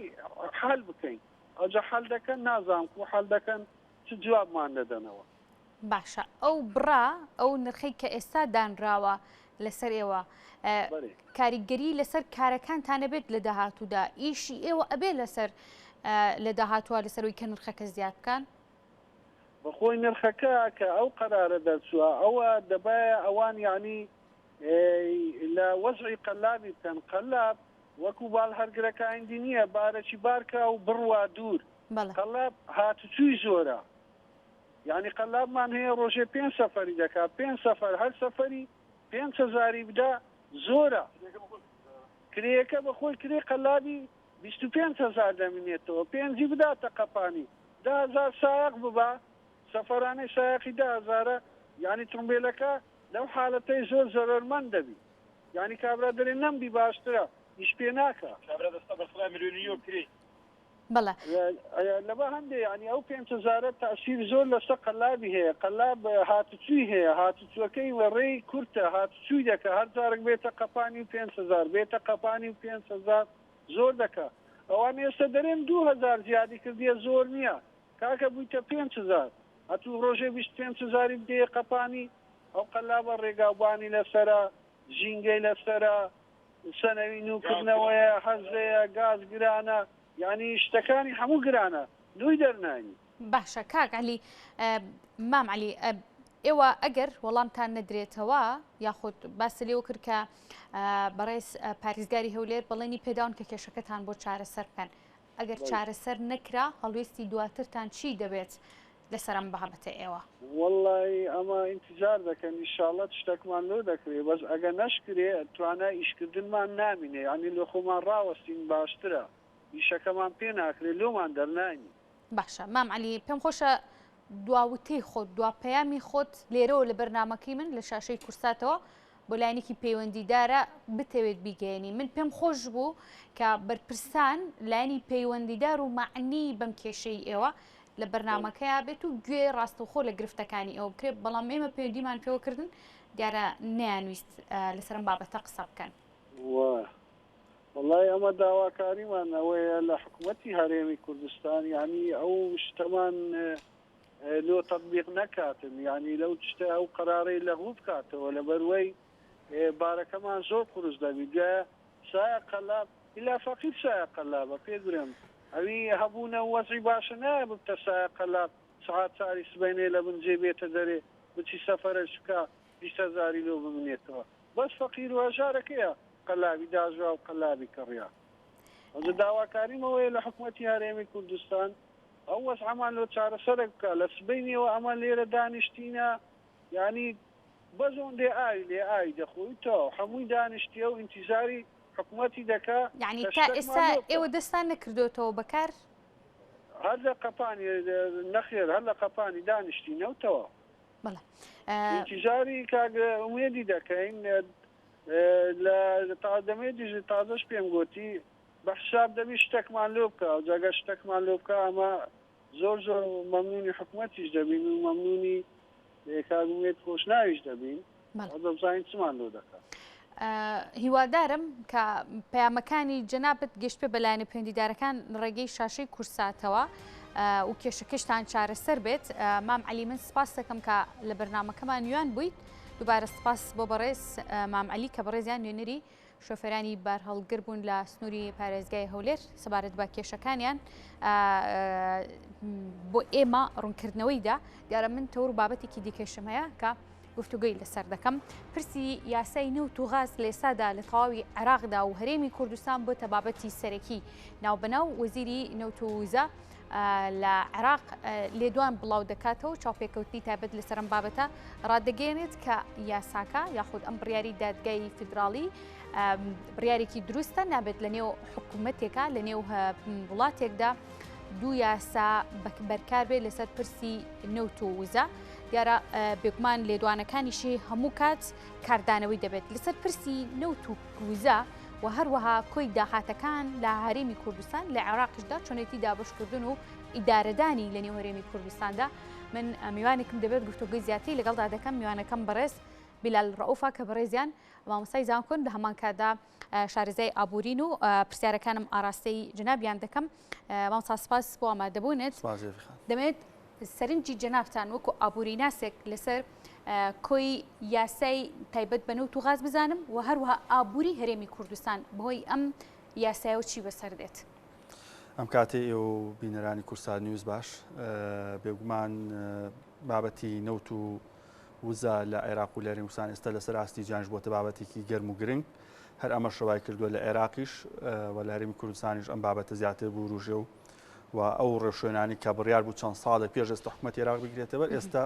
حەل بکەین ئەوجا حەل دەکەن نازانم و حەل دەکەن چ جوابمان دەدەنەوە باشە ئەو بڕا ئەو نرخەی کە ئێستا دانراوە لەسەر ئێوە کاریگەری لەسەر کارەکانتانە بێت لە داهاتوودا ئیشی ئێوە ئەبێ لەسەر لە داهاتووە لەسەروی کە نرخەکە زیاد بکەن بەخۆی نرخەکە کە ئەو قەرارە دەرچووە ئەوە دەبایە ئەوان یعنی لە وەزعی قەلابی بکەن قەلاب وەکو باڵ هەرگرەکانی نییە بارەکی بارکە و بڕوا دوور قەلاب هاتوچووی زۆرە یعنی قەلابمان هەیە ڕۆژێ 5 سەفەری دەکات 5 سەفەر هەر سەفەری 5,000 بدا زۆرە کرێیەکە بەخۆی کرێ قەلابی 25,000 دەمینێتەوە 5 بداتە قەپانی 10,000 سایق ببا سەفەرانەی سایقی 10,000 یعنی ترومبێلەکە لەو حالەتەی زۆر زەرمەند دەبی یعنی کابرا دەرێ نەمبی باشترە هیچ پێ ناکە بەڵێ لەبە هەندێ ینی ئەو 5,000 تاسیر زۆر لەسەر قەلابی هەیە قەلاب هاتوچووی هەیە هاتوچوەکەی وەڕێی کورتە هاتوچووی دەکە هەر جارێک بێتە قەپانی 5,000 بێتە قەپانی 5,000 زۆر دەکە ئەوان ئێستا دەرێن 2,000 زیادی کردیە زۆر نییە کاکە بوویتە 5,000 هەتوو ڕۆژێ 25,000 دێ قەپانی ئەو قەلابە ڕێگاوبانی لەسرە ژینگەی لەسرە سەنەوی نوکردنەوەیە حەزەیە گاز گرانە یعنی شتەکانی هەموو گرانە دوی دەرنانی باشە کاک عەلی مام عەلی ئێوە ئەگەر وەڵامتان نەدرێتەوە یاخود باس لێوە کرد کە بەڕێز پارێزگاری هەولێر بەڵێنی پێداون کە کێشەکەتان بۆ چارەسەر بکەن ئەگەر چارەسەر نەکرا هەڵوێستی دواترتان چی دەبێت لەسەر ئەم بابەتە ئێوە وەڵی ئەمە ئینتیجار دەکەن ئینشاڵڵە شتێکمان لۆ دەکرێت بەس ئەگەر نەشکرێ توانای ئیشکردنمان نامینێ ینی لە خۆمان ڕاوەستین باشترە ئیشەکەمان پێ ناکرێت لۆمان دەرنانی باشە مام عەلی پێم خۆشە دواوتەی خۆت دواپەیامی خۆت لێرەوە لە بەرنامەکەی من لە شاشەی کورساتەوە بۆ لایەنێکی پەیوەندیدارە بتەوێت بیگەێنی من پێم خۆش بوو کە بەرپرسان لایەنی پەیوەندیدار و معنی بەم کێشەی ئێوە لە بەرنامەکەیە بێت و گوێ ڕاستەوخۆ لە گرفتەکانی ئەوە بکرێت بەڵام ئێمە پەیوەندیمان پێوەکردن دیارە نەیانویست لەسەر بابەتە قسە بکەن والله ئەمە داواکاریمان ئەوەیە لە حکوومەتی هەرێمی کوردستان یعنی ئەو شتەمان لۆ تەطبیق نەکاتن یعنی لەو شتە ئەو قەرارەی لەغوو بکاتەوە لە بەروەی بارەکەمان زۆر قورس دەبی دوایە سایە قەلاب ئیلا فەقیر سایە قەلابە پێ گورم ئەوی هەبوونە وەزعی باشە نایە بتە سایە قەلاب سعات چاری سبەینێ لە بنجێ بێتە دەرێ بچی سەفەرەش بکە 20,000 لۆ بمنێتەوە بەس فەقیر و هەژارەکەیە قەلابی داژوا و قەلابی کڕیا ئەوجا داواکاریمەوەیە لە حکوومەتی هەرێمی کوردستان ئەو وەزعەمان لە چارەسەرێک بکە لە سبەینەوە ئەمان لێرە دانیشتینە یعنی بەزۆن لێ ئای دەخۆیتەوە هەمووی دانیشتیە و ئینتیزاری حکوومەتی دەکا یعنی تا ئێستا ئێوە دەستان نەکردوێتەوە بەکار هەر لە قەپانی نەخێر هەر لە قەپانی دانیشتینەوتەوە بەڵێ ئینتیزاری کاگوێدی دەکەین لە دەمێدیژ تازەش پێم گوتی بە حساب دەبی شتێکمان لێ بکە و جەگە شتێکمان لێ بکە ئەمە زۆر زۆر مەمنونی حکوومەتیش دەبین و مەمنونی کاگوێت خۆشناویش دەبین دەبزانین چمان لێ دەکات. هیوادارم کە پەیامەکانی جەنابەت گەشت پێ بەلایەنە پەیوەندیدارەکان ڕێگەی شاشەی کورساتەوە و کێشەکەشتان چارەسەر بێت. مام عەلی من سپاس دەکەم کە لە بەرنامەکەمان نوێن بوویت. دووبارە سپاس بۆ بەڕێز مام عەلی کە بەڕێزیان نوێنەری شۆفێرانی بار هەڵگر بوون لە سنووری پارێزگای هەولێر سەبارەت بە کێشەکانیان بۆ ئێمە ڕوونکردنەوەیدا. دیارە من تەور بابەتێکی دیکەشم هەیە کە گفتوگوی لەسەر دەکەم. پرسی یاسای نەوت و غاز لە ئێستادا لە تەواوی عێراقدا و هەرێمی کوردستان بۆتە بابەتی سەرەکی ناوبەناو وەزیری نەوت و وزە لە عێراق لێدوان بڵاو دەکاتەوە چاوپێکەوتنی تایبەت لەسەرم بابەتە ڕادەگەێنێت کە یاساکە یاخود ئەم بڕیاری دادگای فیدراڵی بڕیارێکی دروستە نابێت لە نێو حکوومەتێکە لە نێو وڵاتێکدا دوو یاسا بەرکار بێت لەسەر پرسی نەوت و وزە. دیارە بێگومان لێدوانەکانیشی هەموو کات کاردانەوەی دەبێت لەسەر پرسی نەوت و وزە و هەروەها کۆی داهاتەکان لە هەرێمی کوردستان لە عێراقشدا چۆنێتی دابشکردن و ئیدارەدانی لە نێو هەرێمی کوردستاندا. من میوانێکم دەبێت گفتوگوی زیاتری لەگەڵدا دەکەم میوانەکەم بەڕێز بیلال ڕەوفا کە بەڕێزیان مامۆستای زانکۆن لە هەمان کادا شارەزای ئابوورین و پرسیارەکانم ئاراستەی جنابیان دەکەم. مامۆستا سپاس بۆ ئامادەبوونت. دەمێت سەرنجی جەنابتان وەکو ئابووری ناسێک لەسەر کۆی یاسای تایبەت بە نەوت و غاز بزانم و هەروەها ئابووری هەرێمی کوردستان بەهۆی ئەم یاسایەوە چی بەسەر دێت. ئەم کاتێ ئێوە بینەرانی کورسان نیوز باش بێگومان بابەتی نەوت و وزە لە عێراق و لە هەرێمی کوردستان ئێستا لەسەر ئاستی جیانش بۆتە بابەتێکی گەرم و گرنگ هەر ئەمە شەوای کردووە لە عێراقیش و لە هەرێمی کوردستانیش ئەم بابەتە زیاتر بوو ڕوژێ و ئەو ڕێشوێنانی کە بڕیار بوو چەند ساڵە پێش ئێستا حکوومەتی عێراق بگرێتەوە ئێستا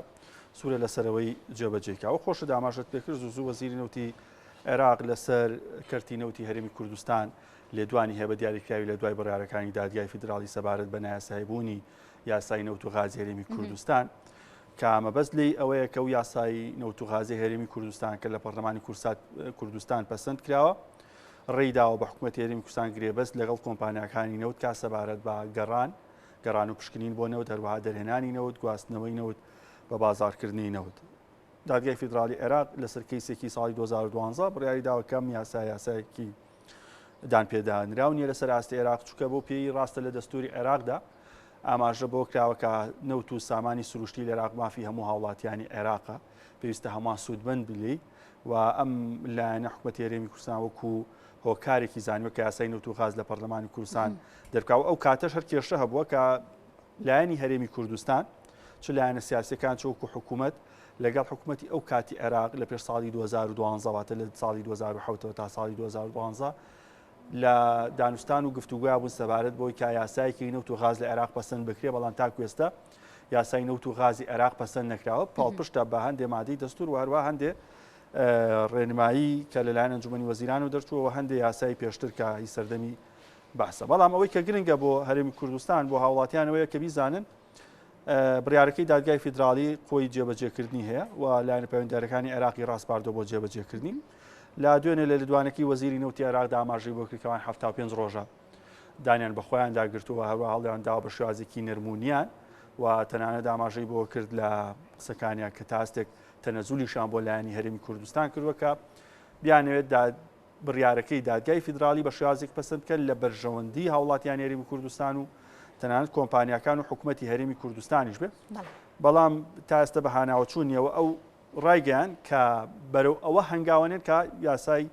سوورە لەسەرەوەی جێبەجێکا و خۆشە داماژت پێکرد زوو وەزیری نەوتی عێراق لەسەر کەرتی نەوتی هەرێمی کوردستان لێدوانی هەیە بە دیاریکراوی لە دوای بڕیارەکانی دادگای فیدراڵی سەبارەت بە نایاساییبوونی یاسای نەوت و غازی هەرێمی کوردستان کە مەبەست لێی ئەوەیە کە و یاسایی نەوت و غازی هەرێمی کوردستان کە لە پەرلەمانی کوردستان پەسەند کراوە ڕێیداوە بە حکوومەتی هەرێمی کوردستان گرێبەست لەگەڵ کۆمپانیاکانی نەوت کا سەبارەت بە گەڕان و پشکنین بۆ نەوت هەروەها دەرهێنانی نەوت گواستنەوەی نەوت بە بازارکردنی نەوت. دادگای فیدراڵی عێراق لەسەر کەیسێکی ساڵی 2012 بڕیاری داوە کەم یاسایەکی دان پێدانراو نیە لەسەر ئاستی عێراق چووکە بۆ پێی ڕاستە لە دەستوری عێراقدا ئاماژە بۆ کراوەکە نەوت و سامانی سروشتی لە عێراق مافی هەموو هاوڵاتیانی عێراقە پێویستە هەمووان سوودمەند بلی و ئەم لایەنە حکوومەتی هەرێمی کوردستان وەکو هۆکارێکی زانیوە کە یاسای نەوت و غاز لە پەرلەمانی کوردستان دەرکاو ئەو کاتەش هەر کێشە هەبووە کە لایەنی هەرێمی کوردستان چ لایەنە سیاسیەکان چ وەکو حکوومەت لەگەڵ حکوومەتی ئەو کاتی عێراق لە پێش ساڵی 2012 واتە لە ساڵی 2007 تا ساڵی 2012 لە دانوستان و گفتوگویا بوون سەبارەت بۆی کە یاسایەکی نەوت و غاز لە عێراق پەسەند بکرێ بەڵام تاکو ئێستا یاسای نەوت و غازی عێراق پەسەند نەکراوە پاڵپشتە بە هەندێ مادەی دەستور و هەروە هەندێ ڕێنمایی کە لەلایەن ئەنجومەنی وەزیران و دەرچووەوە هەندێ یاسای پێشتر کە هی سەردەمی باسە بەڵام ئەوەی کە گرنگە بۆ هەرێمی کوردستان بۆ هاوڵاتیانەوەیە کە بیزانن بڕیارەکەی دادگای فیدراڵی خۆی جێبەجێکردنی هەیە و لایەنە پەیوەندیدارەکانی عێراقی ڕاستپاردۆ بۆ جێبەجێکردنی لا دوێنێ لە لێدوانەکەی وەزیری نەوتی عێراق ئاماژەی بۆ کردکەوان 75 ڕۆژە دانیان بە خۆیان داگرتووە هەروە هەڵیان داوە بە شێوازێکی نەرمونیان و تەنانەت ئاماژەی بۆ کرد لە قسەکانیان کە تاستێک تەنەزولیشان بۆ لایەنی هەرێمی کوردستان کردووە کە بیانەوێت بڕیارەکەی دادگای فیدراڵی بە شێوازێک پەسەند کرد لە بەرژەوەندی هاوڵاتیانی هەرێمی کوردستان و تەنانەت کۆمپانیاکان و حکوومەتی هەرێمی کوردستانیش بێت بەڵام تا ئێستا بەهاناوە چوونیەوە ئەو ڕایگەیان کە بەرەو ئەوە هەنگاوانێت کە یاسای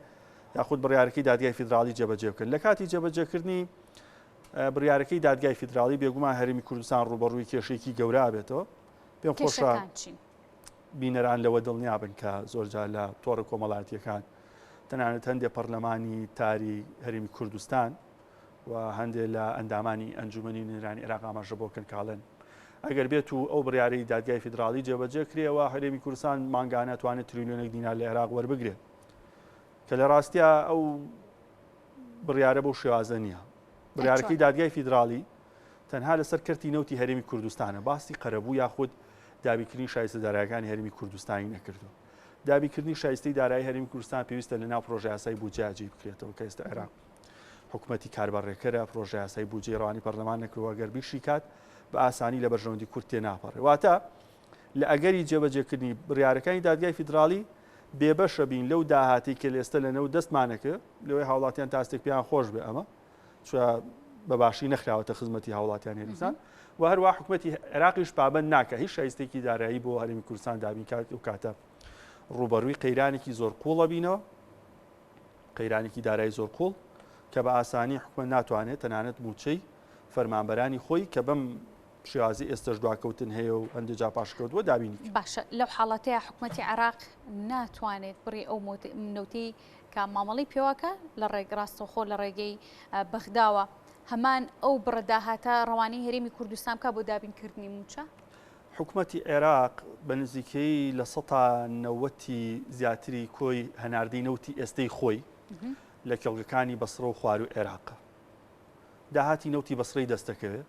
یاخود بڕیارەکەی دادگای فیدراڵی جێبەجێ بکرد لە کاتی جێبەجێکردنی بڕیارەکەی دادگای فیدراڵی بێگومان هەرێمی کوردستان ڕوبەڕووی کێشەیەکی گەورە بێتەوە پێم خۆشە بینەران لەوە دڵنیابن کە زۆرجار لە تۆڕە کۆمەڵایەتیەکان تەنانەت هەندێک پەرلەمانی تاری هەرێمی کوردستان و هەندێک لە ئەندامانی ئەنجومەنی نێرانی عێراق ئاماژە بۆکەن کاڵن ئەگەر بێت و ئەو بڕیارەی دادگای فیدراڵی جێبەجێ کرێەوە هەرێمی کوردستان مانگانە توانێت تریلیۆنێک دینار لە عێراق وەربگرێت کە لە ڕاستیە ئەو بڕیارە بەو شێوازە نییە. بڕیارەکەی دادگای فیدراڵی تەنها لەسەر کەرتی نەوتی هەرێمی کوردستانە، باسی قەرەبوو یاخود دابیکردنی شایستە دارایەکانی هەرێمی کوردستانی نەکردو. دابیکردنی شایستەی دارایی هەرێمی کوردستان پێویستە لە ناو پرۆژە یاسای بودجێ جێ بکرێتەوە کە ئێستا عێراق حکوومەتی کاربڕێکەرە، پرۆژە یاسای بودجێ ڕەوانی پەرلەمان نەکردووە گەر بیرشی کات بە ئاسانی لە بەرژەوەندی کورد تێ ناپەڕێ. واتە لە ئەگەری جێبەجێکردنی بڕیارەکانی دادگای فیدراڵی بێبەشە بین لەو داهاتی کە لێستە لەنەو دەستمانەکە لەوەی هاوڵاتیان تاستێک پێیان خۆش بێ ئەمە چوە بەباشی نەخراوەتە خزمەتی هاوڵاتیان هێرستان و هەروە حکوومەتی عێراقیش پابەند ناکە هیچ شایستێکی دارایی بۆ هەرێمی کوردستان دابین کات و کاتە ڕوبەڕووی قەیرانێکی زۆر قوڵە بینەوە، قەیرانێکی دارایی زۆر قوڵ کە بە ئاسانی حکومەت ناتوانێت تەنانەت موچەی فەرمانبەرانی خۆی کە بەم شێوازی ئێستش دواکەوتن هەیە و هەندێک جا پاشکەوتووە دابینی. باشە لەو حاڵەتەیە حکوومەتی عێراق ناتوانێت بڕی ئەو نەوتی کە مامەڵی پێوەکە لە ڕێگەڕاستەوخۆ لە ڕێگەی بەغداوە هەمان ئەو بڕداهاتە ڕەوانەی هەرێمی کوردستان بکە بۆ دابینکردنی موچە؟ حکوومەتی عێراق بە نزیکەی لە 90 زیاتری کۆی هەناردەی نەوتی ئێستەی خۆی لە کێڵگەکانی بەسڕە و خوار و عێراقە. داهاتی نەوتی بەسڕەی دەستەکەوێت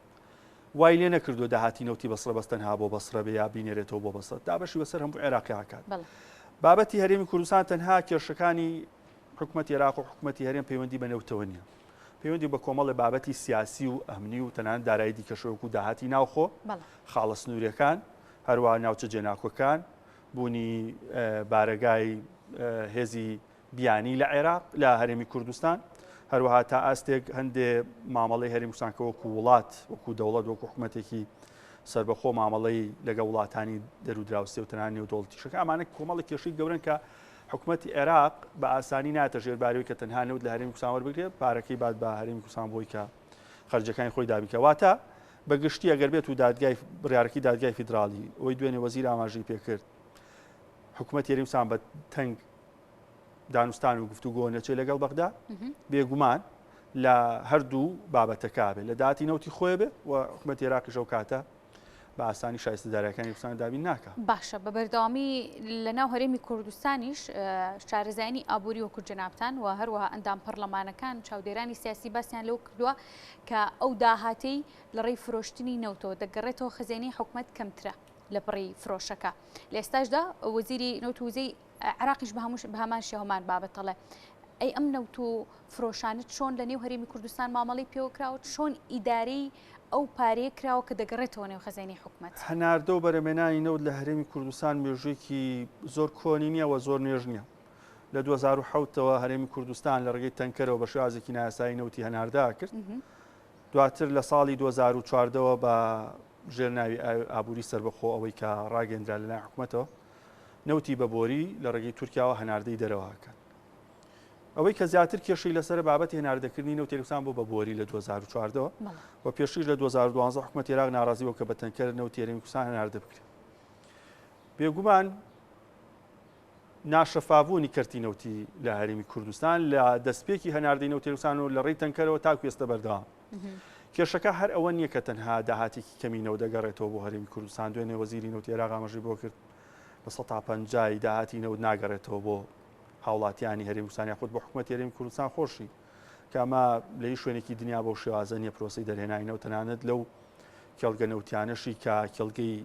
وای لێ نەکردو داهاتی نەوتی بەسڕە بەستەنها بۆ بەسڕە بێ یا بینێرێتەوە بۆ بەسڕ دابەشی بەسەر هەموو عێراقی ئاکات. بابەتی هەرێمی کوردستان تەنها کێشەکانی حکوومەتی عێراق و حکوومەتی هەرێم پەیوەندی بە نەوتەوە نییە، پەیوەندی بە کۆمەڵی بابەتی سیاسی و ئەمنی و تەنانەت دارایی دیکەشەوەکو داهاتی ناوخۆ خاڵە سنوورەکان هەروە ناوچە جێناکۆکان بوونی بارەگای هێزی بیانی لە عێراق لە هەرێمی کوردستان هەروەها تا ئاستێک هەندێ مامەڵی هەرێمی کوردستان کە وەکو وڵات وەکو دەوڵەت وەکو حکوومەتێکی سربەخۆ مامەڵەی لەگە وڵاتانی دەرودراوسێ و تەنانەت نێودەوڵەتیشەکە ئەمانە کۆمەڵی کێشەی گەورن کە حکوومەتی عێراق بە ئاسانی ناتە ژێرباریەوەی کە تەنها نەوت لە هەرێمی کوردستان وەربگرێت پارەکەی بعد بە هەرێمی کوردستان بۆی کە خەرجەکانی خۆی دابیکە. واتە بەگشتی ئەگەر بێت و بڕیارەکەی دادگای فیدراڵی ئەوەی دوێنێ وەزیر ئاماژەی پێکرد حکوومەتی هەرێمی کوردستان بە تەنگ دانوستان و گفتوگۆ نەچێت لەگەڵ بەغدا بێگومان لە هەردوو بابەتەکە بێت لە داهاتی نەوتی خۆی بێ و حکوومەتی عێراقیش ئەو کاتە بە ئاسانی شایستە دارایەکانی کوردستان دابین ناکە. باشە بە بەردەوامی لە ناو هەرێمی کوردستانیش شارەزایانی ئابووری وەکو جەنابتان و هەروەها ئەندام پەرلەمانەکان چاودێرانی سیاسی باسییان لەو کردووە کە ئەو داهاتەی لە ڕێی فرۆشتنی نەوتەوە دەگەڕێتەوە خزێنەی حکوومەت کەمترە لە بڕی فرۆشەکە. لە ئێستاشدا وەزیری نەوت وزەی عێراقیش بە هەمان شێوەمان بابەتەڵێ ئەی ئەم نەوت و فرۆشانت چۆن لە نێو هەرێمی کوردستان مامەڵی پێوەکراوە چۆن ئیدارەی ئەو پارەیە کراوە کە دەگەڕێتەوە نێو خەزێنی حکوومەت. هەناردە و بەرەمێنانی نەوت لە هەرێمی کوردستان مێژوویەکی زۆر کۆنی نییە و زۆر نوێژ نییە. لە 2007ەوە هەرێمی کوردستان لە ڕێگەی تەنکەرەوە بە شێوازێکی نایاسایی نەوتی هەناردە کرد. دواتر لە ساڵی 2014ەوە بە ژێرناوی ئابووری سربەخۆ ئەوەی کە ڕاگەندرا لەلای حکوومەتەوە نەوتی بە بۆری لە ڕێگەی تورکیاوە هەناردەی دەرەوەکەن. ئەوەی کە زیاتر کێشەی لەسەر بابەتی هێناردەکردنی نەوتی کوردستان بۆ بە بۆری لە 2014ەوە و پێشیش لە 2012 حکوومەتی عێراق ناڕازیەوە کە بە تەنکەر نەوتی هەرێمی کوردستان هەناردە بکرێت. بێگومان ناشەفاوبوونی کەرتی نەوتی لە هەرێمی کوردستان لە دەستپێکی هەناردەی نەوتی کوردستان و لە ڕێی تەنکەرەوە تاکو ئێستا بەردەوام. کێشەکە هەر ئەوە نییە کە تەنها داهاتێکی کەمینەوە دەگەڕێتەوە بۆ هەرێمی کوردستان دوێنێ وەزیری نەوتی عێراق ئاماژەی بۆ کرد لە 150 داهاتی نەوت ناگەڕێتەوە بۆ هاوڵاتیانی هەرێمی کوردستان یاخود بۆ حکوومەتی هەرێمی کوردستان خۆشی کە ئەمە لە هیچ شوێنێکی دنیا بۆ شێوازە نیە پرۆسەی دەرهێناینەوە تەنانەت لەو کێڵگە نەوتیانەشی کە کێڵگەی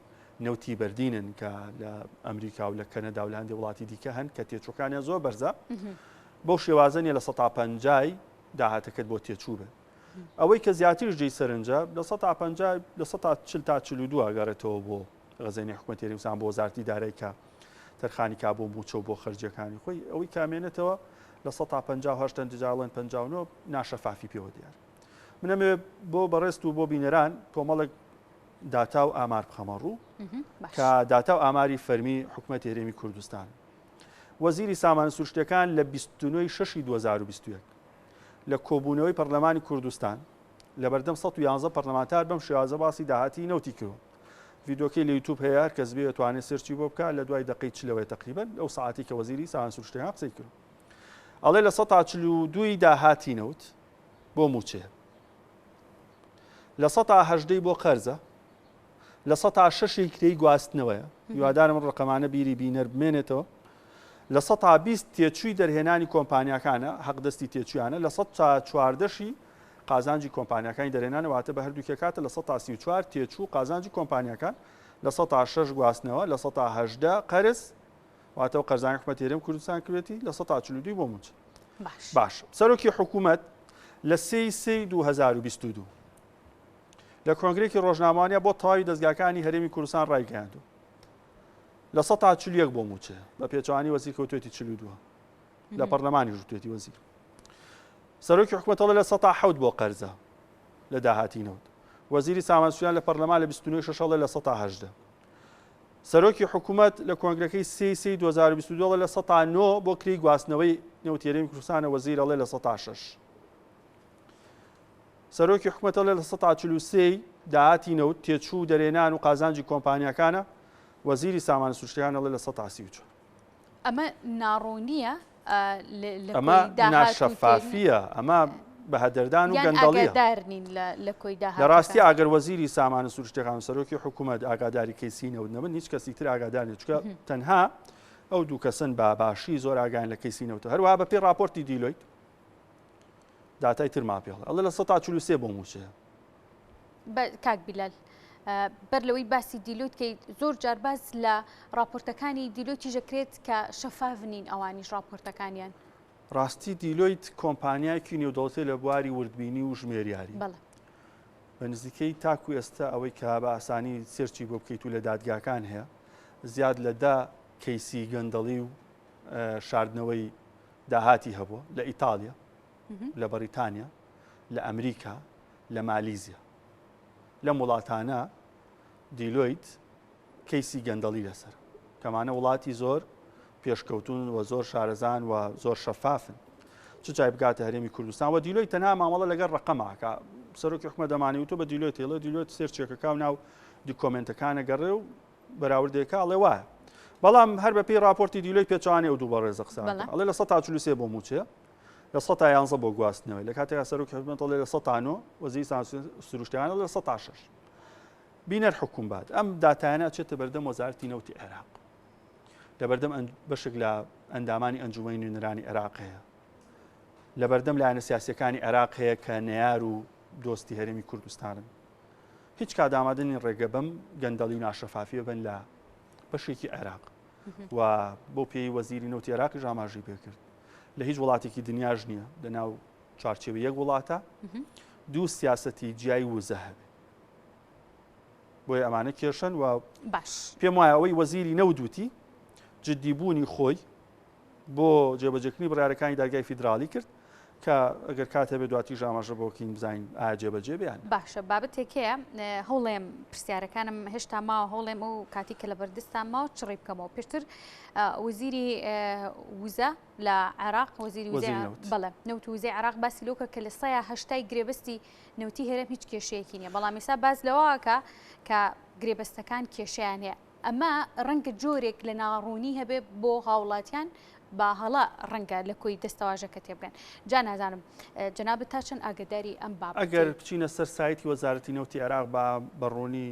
نەوتی بەردینن کە لە ئەمریکا و لە کەنەدا و لە هەندێک وڵاتی دیکە هەن کە تێچووەکانیان زۆر بەرزە بەو شێوازە نیە لە 150 داهاتەکەت بۆ تێچوو بێت. ئەوەی کە زیاتریش جێی سەرنجە لە 150 لە 140 تا 42 گەڕێتەوە بۆ غەزێنی حکوومەتی هەرێمی کوردستان بۆ وەزارەتی دارایی کە تەرخانی کا بۆ موچە و بۆ خەرجیەکانی خۆی ئەوەی کامێنێتەوە لە 150 دجاڵێن 59 ناشەفافی پێوە دیار. منەمێ بۆ بەڕێست و بۆ بینەران کۆمەڵێک داتا و ئامار بخەمە ڕوو کە داتا و ئاماری فەرمی حکوومەتی هەرێمی کوردستان. وەزیری سامانە سروشتیەکان لە 29 شەشی 2021 لە کۆبوونەوەی پەرلەمانی کوردستان لە بەردەم 111 پەرلەمانتار بەم شێوازە باسی داهاتی نەوتی کردو. ڤیدۆکەی لە یوتیوب هەیە کەس بێ توانێت سێرچی بۆ بکات لە دوای دقەی چلەوەی تقریبەن ئەو ساعتی کە وەزیری سامانە سروشتیەکان قسەی کرد. ئەڵێ لە 142 داهاتی نەوت بۆ موچێ لە ١٨ بۆ قەرزە لە ١06 کرێی گواستنەوەیە هیوادارم ڕقەمانە بیری بینەر بمێنێتەوە لە 120 تێچووی دەرهێنانی کۆمپانیاکانە حەقدەستی تێچویانە لە 14 قازانجی کۆمپانیەکانی دەرێنانە واتە بە هەردووکە کاتە لە 134 تێچوو قازانجی کۆمپانیەکان لە 106 گواستنەوە لە 118 قەرز واتەوە قەرزانی حکومەت هێرێم کوردستان کردێتی لە 142 بۆ موچ باش سەرۆکی حکوومەت لە 2022 لە کۆنگرێکی ڕۆژنامەوانیە بۆ تەواوی دەستگاکانی هەرێمی کوردستان ڕایگەیاندووە لە 141 بۆ موچە بە پێچوانی وەزیر کەوتوێتی 42 لە پەرلەمانی ژوتێتی وەزیر سەرۆکی حکوومەتەوە لە 107 بۆ قەرزە لە داهاتینەوت وەزیری سامانسویان لە پەرلەمان لە 29 لە 118 سەرۆکی حکوومەت لە کۆنگرەکەی 2022 لە 109 بۆ کری گواستنەوەی نەوتێرەمی کوردستانە وەزیرەڵێ لە 106 سەرۆکی حکوومەتەوە لە 143 داهاتی نەوت تێچوو دەرێنان و قازانجی کۆمپانیەکانە وەزیری سامان سوشتیانەڵێ لە 134 ئەمە ناڕوونیە ئەمە ناشەفافیە ئەمە بە هەدەردان و گەندەڵیە لە ڕاستی ئاگەر وەزیری سامان سروشتەکان سەرۆکی حکوومەت ئاگاداری کەیسی نەوت نەبن هیچ کەسی تر ئاگادار نێت چکە تەنها ئەو دوو کەسن بە باشی زۆر ئاگایان لە کەیسی نەوتە هەروەها بە پێی راپۆرتی دیلۆیت داتای تر ماپێڵە ئەڵێ لە 143 بۆ موچەیە کاک بیلال بەر لەوەی باسی دیلۆیت کە زۆر جار باس لە راپۆرتەکانی دیلۆیتیش دەکرێت کە شەفاف نین ئەوانیش راپۆرتەکانیان ڕاستی دیلۆیت کۆمپانیایکی نێودەوڵەتی لە بواری وردبینی و ژمێریاری بە نزیکەی تاکو ئێستا ئەوەی کە بە ئاسانی سێرچی بۆ بکەیت و لە دادگاکان هەیە زیاد لە 10 کەیسی گەندەڵی و شاردنەوەی داهاتی هەبووە لە ئیتالیا لە بەریتانیا لە ئەمریکا لە مالیزیا لە وڵاتانە دیلۆیت کەیسی گەندەڵی لەسەر کەمانە وڵاتی زۆر پێشکەوتون و زۆر شارەزان و زۆر شەفافن چ جای بگاتە هەرێمی کوردستان و دیلۆیت تەنها مامەڵە لەگەڵ ڕقەماکە سەرۆکی حکومەت دەمانەوێت و بە دیلۆیت هێڵە دیلۆیت سێرچێکەکە و ناو دیکۆمنتەکانە گەڕێ و بەراوردێکە ئەڵێ وایە بەڵام هەر بە پێی راپۆرتی دیلۆیت پێچوانێ و دوو بە ڕێزە قسە ئەڵێ لە 143 بۆ موچەیە لە 111 بۆ گواستنەوەی لە کاتێکا سەرۆکی حکومەت ئەڵێ لە 109 وەزیری سروشتیانە لە 106 بینەر حکوم بات ئەم داتایانە ئەچێتە بەردەم وەزارەتی نەوتی عێراق لە بەردەم بەشێک لە ئەندامانی ئەنجومەی نوێنەرانی عێراق هەیە لە بەردەم لایەنە سیاسیەکانی عێراق هەیە کە نەیار و دۆستی هەرێمی کوردستانن هیچ کادامادنی ڕێگە بەم گەندەڵی و ناشەفافیە بن لە بەشێکی عێراق و بۆ پێی وەزیری نەوتی عێراقی ژاماژی پێکرد لە هیچ وڵاتێکی دنیاژ نییە لە ناو چارچێوە یەک وڵاتە دوو سیاسەتی جیای وزە هەبێ بۆی ئەمانە کێشن و پێم وایە ئەوەی وەزیری نەودوتی جددیبوونی خۆی بۆ جێبەجێکردنی بڕیارەکانی دادگای فیدرالی کرد کە ئەگەر کاتە بێ دواتی ژاماژە بۆکین بزانین ئایا جێبەجێ بیان باشە بابەتێکەیە هەوڵێم پرسیارەکانم هێشتا ماوە هەوڵێم و کاتی کە لە بەردەستان ماوە چڕی بکەمەوە پێشتر وەزیری وزە لە عێراق وەزیری بەڵێ نەوت وزەی عێراق باسی لۆکە کە لە 180 گرێبەستی نەوتی هەرێم هیچ کێشەیەکی نییە بەڵام ئێستا باز لەوەکە کە گرێبەستەکان کێشیان هەیە ئەمە ڕەنگە جۆرێک لە ناڕوونی هەبێ بۆ هاوڵاتیان با هەڵا ڕەنگە لە کۆی دەستەواژەکە تێبگەن جا نازانم جەنابەت تا چەند ئاگداری ئەم بابەت ئەگەر بچینە سەر سایتی وەزارەتی نەوتی عێراق بە بەڕوونی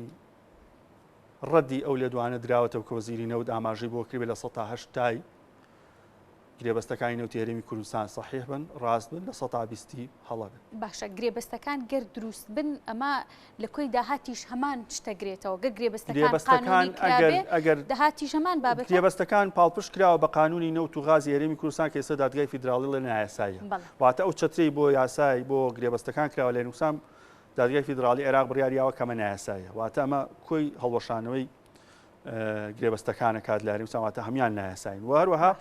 ڕەدی ئەو لێدوانە دراوەتەوە کە وەزیری نەوت ئاماژەی بۆ کردبێت لە 108 تای گرێبەستەکانی نەوتی هەرێمی کوردستان صحیح بن ڕاست بن لە 120 هەڵە بن باشە گرێبەستەکان گەر دروست بن ئەمە لە کۆی داهاتیش هەمان شتەگرێتەوە گە گرێبەستەکان ئەگەر داهاتیش هەمان بابەت گرێبەستەکان پاڵپشت کراوە بە قانونی نەوت و غازی هەرێمی کوردستان کە ئێستا دادگای فیدراڵی لە نایاساییە واتە ئەو چەترەی بۆ یاسای بۆ گرێبەستەکان کراوە لە نووسان دادگای فیدراڵی عێراق بڕیاریاوە کەمە نایاساییە واتە ئەمە کۆی هەڵوەشانەوەی گرێبەستەکانە کات لە هەرێمی واتە هەمان نایاساین و هەروەها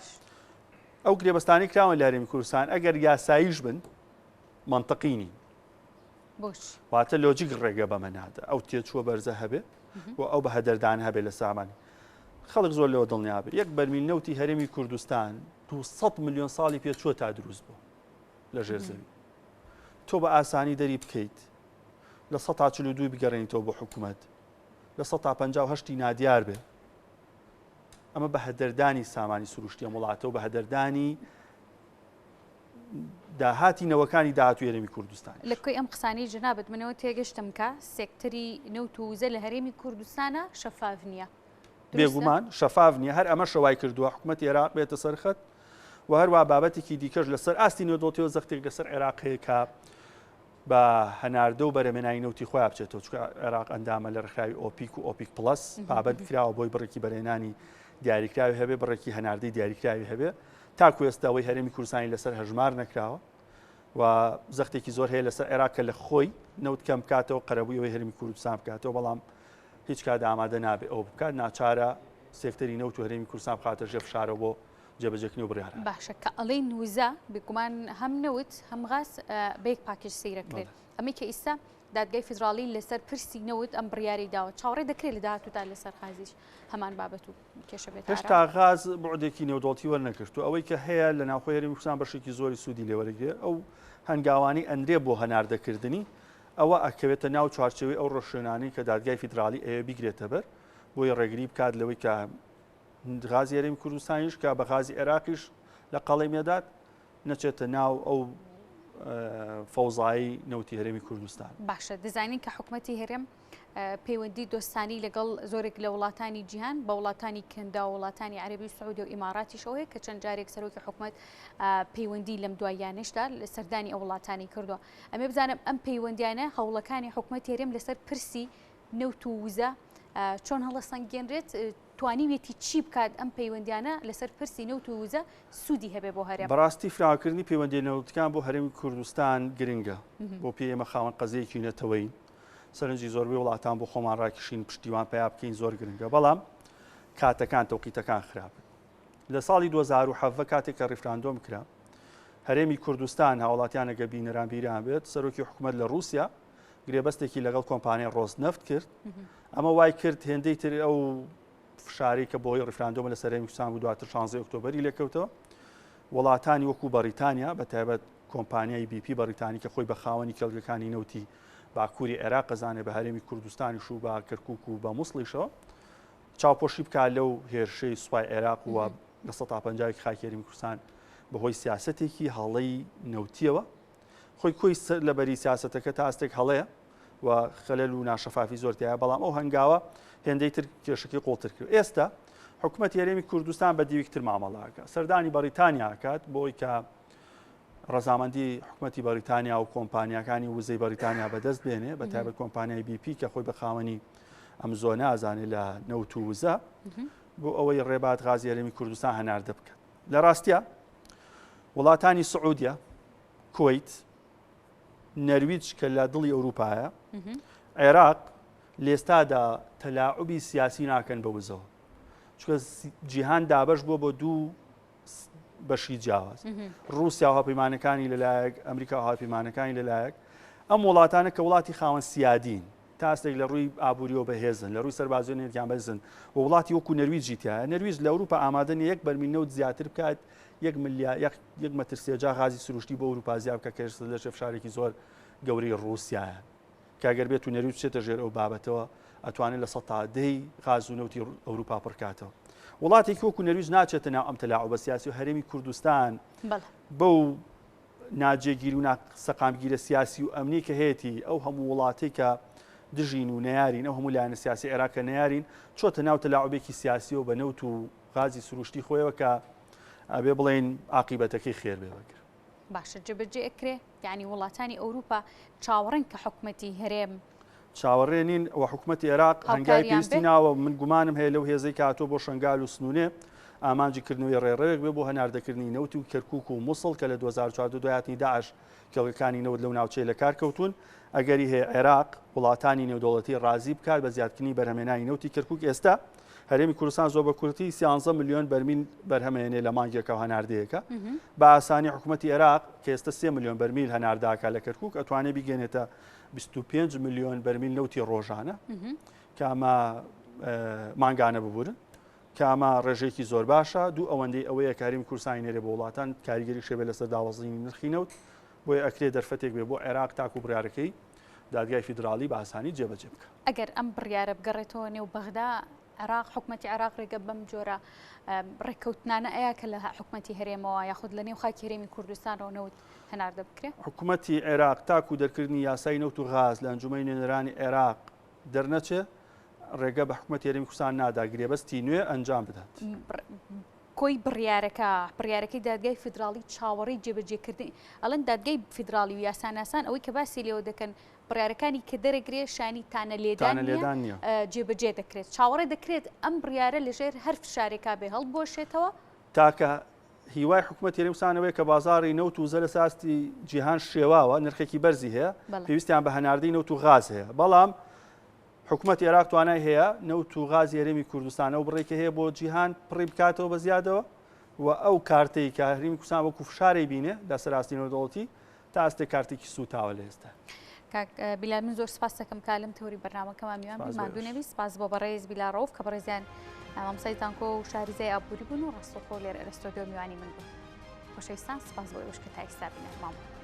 ئەو گرێبەستانی کراون لە هەرێمی کوردستان ئەگەر یاساییش بن منطقینی واتە لۆجیک ڕێگە بەمە نادە ئەو تێچووە بەرزە هەبێ و ئەو بە هەدەردان هەبێ لە سامانی خەڵک زۆر لەوە دڵنیا بێ یەک بەرمیل نەوتی هەرێمی کوردستان 200 ملیۆن ساڵی پێچووە تا دروست بوو لە ژێرزەوی تۆ بە ئاسانی دەری بکەیت لە 142 بگەڕێنیتەوە بۆ حکوومەت لە 158 نادیار بێ ئەمە بە هەدەردانی سامانی سروشتی وڵاتە و بە هەدەردانی داهاتی نەوەکانی داهاتوو هەرێمی کوردستان لە کوێی ئەم قسانی جنابەت منەوە تێگەشتم کە سێکتەری نەوت و وزە لە هەرێمی کوردستانە شەفاف نییە بێگومان شەفاف نییە هەر ئەمە شەوای کردووە حکوومەتی عێراق بێتە سەرخەت و هەروە بابەتێکی دیکەش لەسەر ئاستی نێودۆڵتیەوە زەختێک لەسەر عێراق هەیە کە بە هەناردە و بەرەمێنایی نەوتی خۆیان بچێتەوە چونکە عێراق ئەندامە لە ڕێکخراوی ئۆپیک و ئۆپیک پڵەس پابەت کراوە بۆی بڕێکی بەرهێنانی دیاریکراوی هەبێ بڕێکی هەناردەی دیاریکراوی هەبێ تاکو ئێستا ئەوەی هەرێمی کوردستانی لەسەر هەژمار نەکراوە و زەختێکی زۆر هەیە لەسەر عێراق کە لە خۆی نەوت کەم بکاتەوە قەرەبوویەوەی هەرێمی کوردستان بکاتەوە بەڵام هیچ کات ئامادە نابێت ئەو بکات ناچارە سێکتەری نەوت و هەرێمی کوردستان بخاتە ژێر فشارەوە بۆ جێبەجێکردنی و بڕیارە باشە کە ئەڵێی نووزە بێگومان هەم نەوت هەم غاز بەیەک پاکێج سەیرەکرێت ئەمەی کە ئێستا دادگای فیدراڵی لەسەر پرسی نەوت ئەم بڕیاری داوە چاوەڕێ دەکرێت لە داهاتوودا لەسەر غازیش هەمان بابەت و کێشە بێت هێشتا غاز بوعدێکی نێودۆڵتی وەرنەگرت و ئەوەی کە هەیە لە ناوخۆی هەرێمی کوردستان بەشێکی زۆری سوودی لێوەرەگرێت ئەو هەنگاوانی ئەندرێ بۆ هەناردەکردنی ئەوە ئەکەوێتە ناو چوارچێوەی ئەو ڕۆژشوێنانەی کە دادگای فیدراڵی ئەوێ بیگرێتە بەر بۆی ڕێگری بکات لەوەی کە غازی هەرێمی کوردستانیش کە بە غازی عێراقیش لە قەڵەی مێدات نەچێتە ناو ئەو فەوزایی نەوتی هەرێمی کوردستان باشە دەزانین کە حکوومەتی هەرێم پەیوەندی دۆستانی لەگەڵ زۆرێک لە وڵاتانی جیهان بە وڵاتانی کەندا و وڵاتانی عەرەبی سعودی و ئیماراتیش ئەوەیە کە چەند جارێک سەرۆکی حکوومەت پەیوەندی لەم دوایانشدا لە سەردانی ئەو وڵاتانی کردووە ئەمێ بزانم ئەم پەیوەندیانە هەوڵەکانی حکوومەتی هەرێم لەسەر پرسی نەوت و وزە چۆن هەڵە سەنگێنرێت توانیوێتی چی بکات ئەم پەیوەندیانە لەسەر پرسی نەوت و وزە سوودی هەبێ بۆ هەرێم بەڕاستی فراوکردنی پەیوەندی نەوتەکان بۆ هەرێمی کوردستان گرنگە بۆ پێ ئێمە خاوەن قەزەیەکی نەتەوەی سەرنجی زۆربەی وڵاتان بۆ خۆمان ڕاکێشین پشتیوان پیا بکەین زۆر گرنگە بەڵام کاتەکان تەوقیتەکان خراپن لە ساڵی 2007 کاتێک کە ڕیفراندۆم کرا هەرێمی کوردستان هاوڵاتیان ئەگە بینەران بیران بێت سەرۆکی حکوومەت لە رووسیا گرێبەستێکی لەگەڵ کۆمپانیای ڕۆزنەفت کرد ئەمە وای کرد هێندەی تر ئەو فشاری کە بۆی ڕیفراندۆمە لە سەر هەرێمی کوردستان بوو دواتر 16 ئۆکتۆبەری لێکەوتەوە وڵاتانی وەکو بەریتانیا بەتایبەت کۆمپانیای BP بەریتانی کە خۆی بە خاوەنی کێڵگەکانی نەوتی باکووری عێراق قەزانێ بە هەرێمی کوردستانیش و بە کەرکووک و بە مووسڵیشەوە چاوپۆشی بکات لەو هێرشەی سوپای عێراق و لە 150 خاکی هەرێمی کوردستان بەهۆی سیاسەتێکی هەڵەی نەوتیەوە خۆی کۆی لە بەری سیاسەتەکە تا ئەستێک هەڵەیە و خەلەل و ناشەفافی زۆرتیایە بەڵام ئەو هەنگاوە هێندەی تر کێشەکەی قوڵتر کرد ئێستا حکوومەتی هەرێمی کوردستان بە دیویکتر مامەڵاکە سەردانی بەریتانیا کات بۆی کە ڕەزامەندی حکوومەتی بەریتانیا و کۆمپانیەکانی وزەی بەریتانیا بەدەست بێنێ بە تایبەت کۆمپانیای BP کە خۆی بە خاوەنی ئەم زۆنە ئازانێ لە نەوت و وزە بۆ ئەوەی ڕێبات غازی هەرێمی کوردستان هەناردە بکات لە ڕاستیە وڵاتانی سعودیا کویت نەرویج کە لە دڵی ئەوروپایە عێراق لێستادا تەلاعوبی سیاسی ناکەن بە وزەوە چونکە جیهان دابەش بووە بۆ دوو بەشی جیاواز رووسیا و هاوپەیمانەکانی لەلایەک ئەمریکا و هاوپەیمانەکانی لەلایەک ئەم وڵاتانە کە وڵاتی خاوەن سیادین تا ئەستێک لە ڕووی ئابووریەوە بەهێزن لە ڕووی سەربازیۆنێتیان بەزن و وڵاتی وەکو نەرویجی تایە نەرویج لە ئەوروپا ئامادەن یەک بەرمیل نەوت زیاتر بکات 1 مەتر سێجا غازی سروشتی بۆ ئەوروپا زیاد بکە کە لە شەفشارێکی زۆر گەورەی ڕووسیایە کاگەر بێت و نەرویج بچێتە ژێر ئەو بابەتەوە ئەتوانێت لە 100 غاز و نەوتی ئەوروپا پڕکاتەوە وڵاتێکی وەکو نەرویج ناچێتە ناو ئەم تەلاعوبە سیاسی و هەرێمی کوردستان بەو ناجێگیر و سەقامگیرە سیاسی و ئەمنی کە هەیەی ئەو هەموو وڵاتی کە دژین و نەیارین ئەو هەموو لایەنە سیاسی عێراق کە نەیارین چۆتە ناو تەلاعوبێکی سیاسی و بە نەوت و غازی سروشتی خۆیەوە کە ئەبێ بڵێن عاقیبەتەکەی خێر بێ بەگر باشە جێبەجێ ئەکرێ یعنی وڵاتانی ئەوروپا چاوەڕێن کە حکوومەتی هەرێم چاوەڕێنین و حکوومەتی عێراق هەنگای پێویستی ناوە من گومانم هەیە لەو هێزەی کاتۆ بۆ شنگال و سنوونێ ئامانجیکردنەوەی ڕێڕەوێک بێ بۆ هەناردەکردنی نەوت و کەرکووک و مووسڵ کە لە 2014 دوایاتنی داعش کێڵگەکانی نەوت لەو ناوچەی لە کار کەوتون ئەگەری هەیە عێراق وڵاتانی نێودەوڵەتی ڕازی بکات بە زیادکردنی بەرهەمێنانی نەوتی کەرکووک ئێستا هەرێمی کوردستان زۆر بە کورتی 13 میلیۆن بەرمیل بەرهەمێنێ لە مانگێکە هەناردەیەەکە بە ئاسانی حکوومەتی عێراق کە ئێستا 3 میلیۆن بەرمیل هەنارداکە لە کەرکووک ئەتوانێت بیگەنێتە 25 میلیۆن بەرمیل نەوتی ڕۆژانە کە ئەمە مانگانە ببورن کە ئەمە ڕێژێکی زۆر باشە دوو ئەوەندەی ئەوەیە کە هەرێمی کوردستانی نێرێ بە وڵاتان کاریگەری شێبێ لەسەر داوەزینی نرخی نەوت بۆیە ئەکرێ دەرفەتێک بێ بۆ عێراق تاکو بڕیارەکەی دادگای فیدراڵی بە ئاسانی جێبەجێ بکە ئەگەر ئەم بڕیارە بگەڕێتەوە نێو بەغدا عێراق حکوومەتی عێراق ڕێگە بەم جۆرە ڕێککەوتنانە ئەیە کە لە حکوومەتی هەرێمەوە یاخود لە نێو خاکی هەرێمی کوردستانەوە نەوت هەناردە بکرێت. حکوومەتی عێراق تاکو دەرکردنی یاسای نەوت و غاز لە ئەنجومەی نوێنەرانی عێراق دەرنەچێ ڕێگە بە حکوومەتی هەرێمی کوردستان ناداگرێ بەستی نوێ ئەنجام بدات. کۆی بڕیارەکەی دادگای فیدراڵی چاوەڕی جێبەجێکردنی ئەڵەن دادگای فیدراڵی و یاساناسان ئەوەی کە باسی لێەوە دەکەن بڕیارەکانی کە دەرەگرێ شانی تانە لێدان جێبەجێ دەکرێت چاوەڕێ دەکرێت ئەم بڕیارە لەژێر هەر فشارێکا بێ هەڵبۆشێتەوە تاکە هیوای حکوومەتی هەرێمی کوردستانەوەی کە بازاڕی نەوت و زە لە ساستی جیهان شێواوە نرخێکی بەرزی هەیە پێویستیان بە هەناردەی نەوت و غاز هەیە بەڵام حکوومەتی عێراق توانای هەیە نەوت و غازی هەرێمی کوردستانە و بڕێکە هەیە بۆ جیهان پڕی بکاتەوە بە زیادەوە و ئەو کارتەی کە هەرێمی کوردستان وەکو فشارێ بینێ لەسەر راستی نەوتدەوڵەتی تا ئەستێ کارتێکی سوتاوە لە ئێستا. بیلال من زۆر سپاس دەکەم کە لەم تەوری بەرنامەکەمان میوان مادوو نەبی سپاس بۆ بەڕێز بیلاڕۆف کە بەڕێزیان مامۆستای کۆ و شاریزای ئابووری بوون و ڕاستەوخۆ لێرە ئەرستۆدیۆ میوانی من بوون. خۆشەویستان سپاس بۆ ئێوەش کە تا ئێستا بینەرمام.